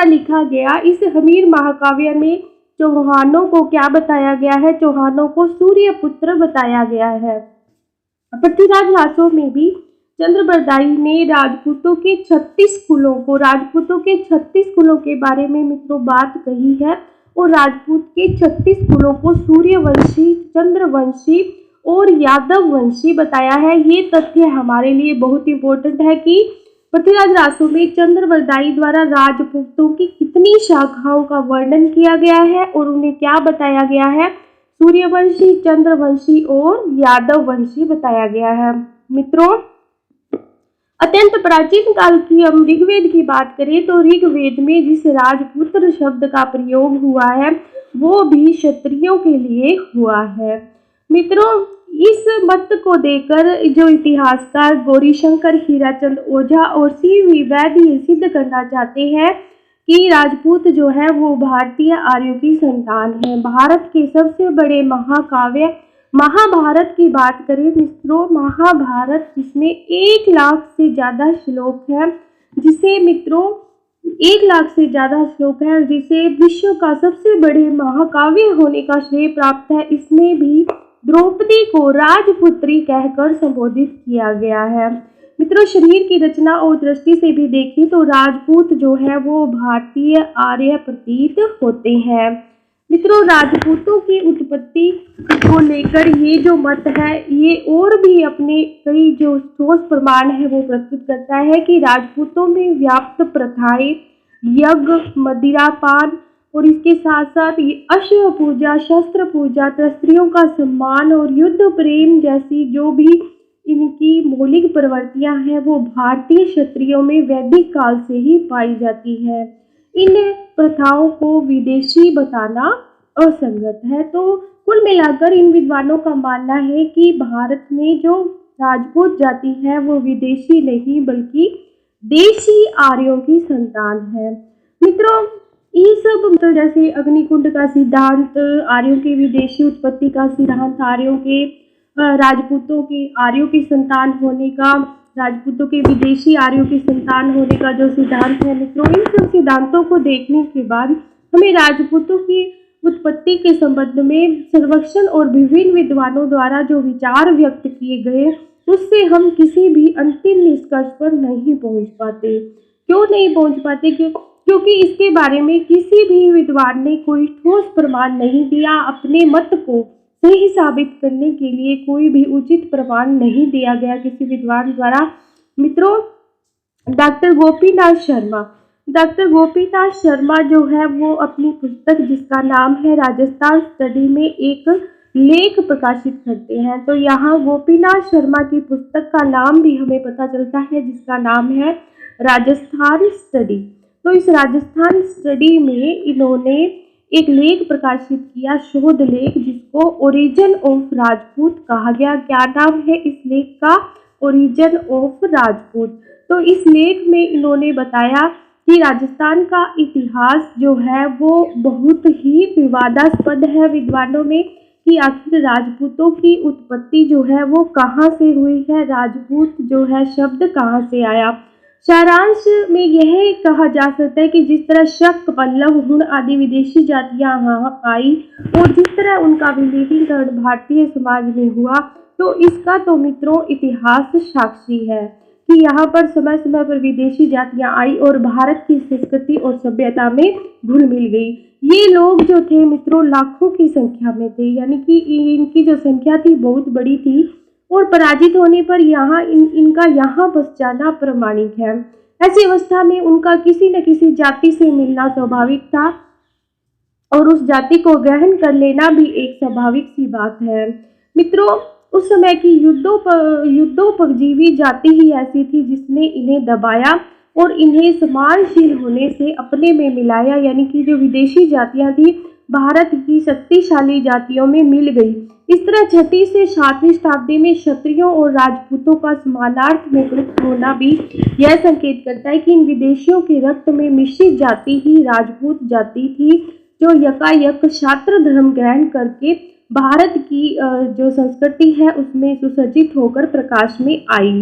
लिखा गया, इस हमीर महाकाव्य में चौहानों को क्या बताया गया है? चौहानों को सूर्यपुत्र बताया गया है। पृथ्वीराज रासो में भी चंद्रबरदाई ने राजपूतों के 36 कुलों के बारे में मित्रों बात कही है और राजपूत के 36 कुलों को सूर्यवंशी, चंद्रवंशी और यादव वंशी बताया है। ये तथ्य हमारे लिए बहुत इंपॉर्टेंट है कि पृथ्वीराज रासो में चंद्रबरदाई द्वारा राजपूतों की कितनी शाखाओं का वर्णन किया गया है और उन्हें क्या बताया गया है? सूर्यवंशी, चंद्रवंशी और यादव वंशी बताया गया है। मित्रों, अत्यंत प्राचीन काल की हम ऋग्वेद की बात करें तो ऋग्वेद में जिस राजपुत्र शब्द का प्रयोग हुआ है वो भी क्षत्रियों के लिए हुआ है। मित्रों, इस मत को देकर जो इतिहासकार गौरीशंकर, हीराचंद ओझा और सी.वी. वैद्य ये सिद्ध करना चाहते हैं कि राजपूत जो है वो भारतीय आर्यों की संतान है। भारत के सबसे बड़े महाकाव्य महाभारत की बात करें मित्रों, महाभारत जिसमें 1 लाख से ज़्यादा श्लोक है, जिसे विश्व का सबसे बड़े महाकाव्य होने का श्रेय प्राप्त है। इसमें भी द्रौपदी को राजपुत्री कहकर संबोधित किया गया है। मित्रों, शरीर की रचना और दृष्टि से भी देखें तो राजपूत जो है वो भारतीय आर्य प्रतीत होते हैं। मित्रों, राजपूतों की उत्पत्ति को लेकर ये जो मत है ये और भी अपने कई जो ठोस प्रमाण है वो प्रस्तुत करता है कि राजपूतों में व्याप्त प्रथाएं, यज्ञ, मदिरापान और इसके साथ साथ ये अश्व पूजा, शस्त्र पूजा, स्त्रियों का सम्मान और युद्ध प्रेम जैसी जो भी इनकी मौलिक प्रवृत्तियां हैं वो भारतीय क्षत्रियों में वैदिक काल से ही पाई जाती है। इन प्रथाओं को विदेशी बताना असंगत है। तो कुल मिलाकर इन विद्वानों का मानना है कि भारत में जो राजपूत जाति है वो विदेशी नहीं बल्कि देशी आर्यों की संतान है। मित्रों, ये सब मतलब जैसे अग्निकुंड का सिद्धांत, आर्यों की विदेशी उत्पत्ति का सिद्धांत, आर्यों के राजपूतों की आर्यों की संतान होने का, राजपूतों के विदेशी आर्यों की संतान होने का जो सिद्धांत है मित्रों, इन सब सिद्धांतों को देखने के बाद हमें राजपूतों की उत्पत्ति के संबंध में सर्वेक्षण और विभिन्न विद्वानों द्वारा जो विचार व्यक्त किए गए उससे हम किसी भी अंतिम निष्कर्ष पर नहीं पहुंच पाते। क्यों नहीं पहुंच पाते? क्योंकि इसके बारे में किसी भी विद्वान ने कोई ठोस प्रमाण नहीं दिया। अपने मत को सही साबित करने के लिए कोई भी उचित प्रमाण नहीं दिया गया किसी विद्वान द्वारा। मित्रों, डॉक्टर गोपीनाथ शर्मा जो है वो अपनी पुस्तक जिसका नाम है राजस्थान स्टडी में एक लेख प्रकाशित करते हैं। तो यहाँ गोपीनाथ शर्मा की पुस्तक का नाम भी हमें पता चलता है जिसका नाम है राजस्थान स्टडी। तो इस राजस्थान स्टडी में इन्होंने एक लेख प्रकाशित किया, शोध लेख, जिसको ओरिजिन ऑफ राजपूत कहा गया। क्या नाम है इस लेख का? Origin of Rajput. तो इस लेख में इन्होंने बताया कि राजस्थान का इतिहास जो है वो बहुत ही विवादास्पद है विद्वानों में कि आखिर राजपूतों की उत्पत्ति जो है वो कहाँ से हुई है, राजपूत जो है शब्द कहाँ से आया। सारांश में यह कहा जा सकता है कि जिस तरह शक, पल्लव, हुण आदि विदेशी जातियां यहाँ आई और जिस तरह उनका विलीनीकरण भारतीय समाज में हुआ, तो इसका तो मित्रों इतिहास साक्षी है कि यहाँ पर समय समय पर विदेशी जातियां आई और भारत की संस्कृति और सभ्यता में घुल मिल गई। ये लोग जो थे मित्रों लाखों की संख्या में थे, यानी कि इनकी जो संख्या थी बहुत बड़ी थी और पराजित होने पर इनका यहाँ बस जाना प्रमाणिक है। ऐसी अवस्था में उनका किसी न किसी जाति से मिलना स्वाभाविक था और उस जाति को ग्रहण कर लेना भी एक स्वाभाविक सी बात है। मित्रों, उस समय की युद्धोपजीवी जाति ही ऐसी थी जिसने इन्हें दबाया और इन्हें समानशील होने से अपने में मिलाया, यानी कि जो विदेशी जातियां थी भारत की शक्तिशाली जातियों में मिल गई। इस तरह 6वीं से 7वीं शताब्दी में क्षत्रियों और राजपूतों का समानार्थ में विलुप्त होना भी यह संकेत करता है कि इन विदेशियों के रक्त में मिश्रित जाति ही राजपूत जाति थी, जो यकायक क्षात्र धर्म ग्रहण करके भारत की जो संस्कृति है उसमें सुसज्जित होकर प्रकाश में आई।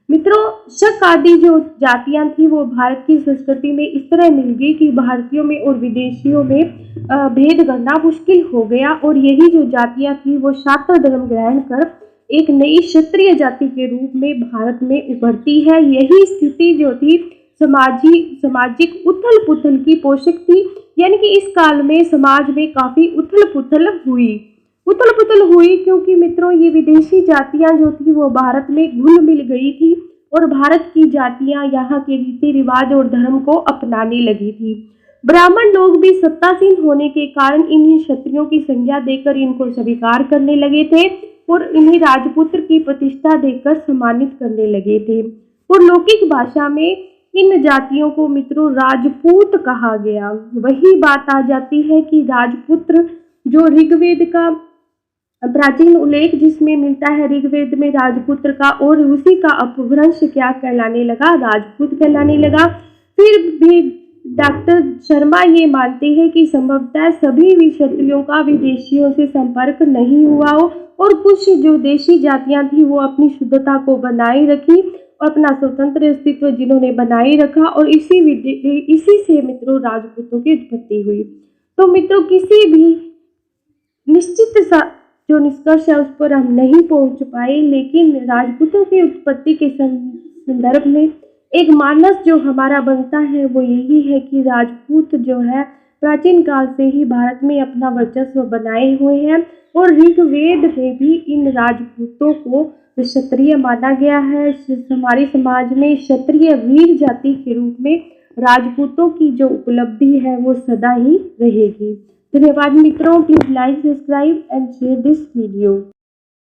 मित्रों, शक आदि जो जातियां थी वो भारत की संस्कृति में इस तरह मिल गई कि भारतीयों में और विदेशियों में भेद करना मुश्किल हो गया और यही जो जातियां थी वो क्षात्र धर्म ग्रहण कर एक नई क्षत्रिय जाति के रूप में भारत में उभरती है। यही स्थिति जो थी सामाजिक उथल पुथल की पोषक थी, यानी कि इस काल में समाज में काफी उथल पुथल हुई क्योंकि मित्रों ये विदेशी जातियां जो थी वो भारत में घुल मिल गई थी और भारत की जातियां यहाँ के रीति रिवाज और धर्म को अपनाने लगी थी। ब्राह्मण लोग भी सत्तासीन होने के कारण इन्हीं क्षत्रियों की संज्ञा देकर इनको स्वीकार करने लगे थे और इन्हें राजपुत्र की प्रतिष्ठा देकर सम्मानित करने लगे थे और लौकिक भाषा में इन जातियों को मित्रों राजपूत कहा गया। वही बात आ जाती है कि राजपुत्र जो ऋग्वेद का प्राचीन उल्लेख जिसमें मिलता है ऋग्वेद में राजपुत्र का, और उसी का अपभ्रंश क्या कहलाने लगा, राजपूत कहलाने लगा। फिर भी डॉक्टर शर्मा ये मानते हैं कि संभवतः सभी भी क्षत्रियों का विदेशियों से संपर्क नहीं हुआ हो और कुछ जो देशी जातियां थी वो अपनी शुद्धता को बनाए रखी और अपना स्वतंत्र अस्तित्व जिन्होंने बनाए रखा और इसी से मित्रों राजपूतों की उत्पत्ति हुई। तो मित्रों किसी भी निश्चित जो निष्कर्ष है उस पर हम नहीं पहुंच पाए, लेकिन राजपूतों की उत्पत्ति के संदर्भ में एक मानस जो हमारा बनता है वो यही है कि राजपूत जो है प्राचीन काल से ही भारत में अपना वर्चस्व बनाए हुए हैं और ऋग्वेद में भी इन राजपूतों को क्षत्रिय माना गया है। हमारे समाज में क्षत्रिय वीर जाति के रूप में राजपूतों की जो उपलब्धि है वो सदा ही रहेगी। धन्यवाद मित्रों, please like, subscribe and share this video.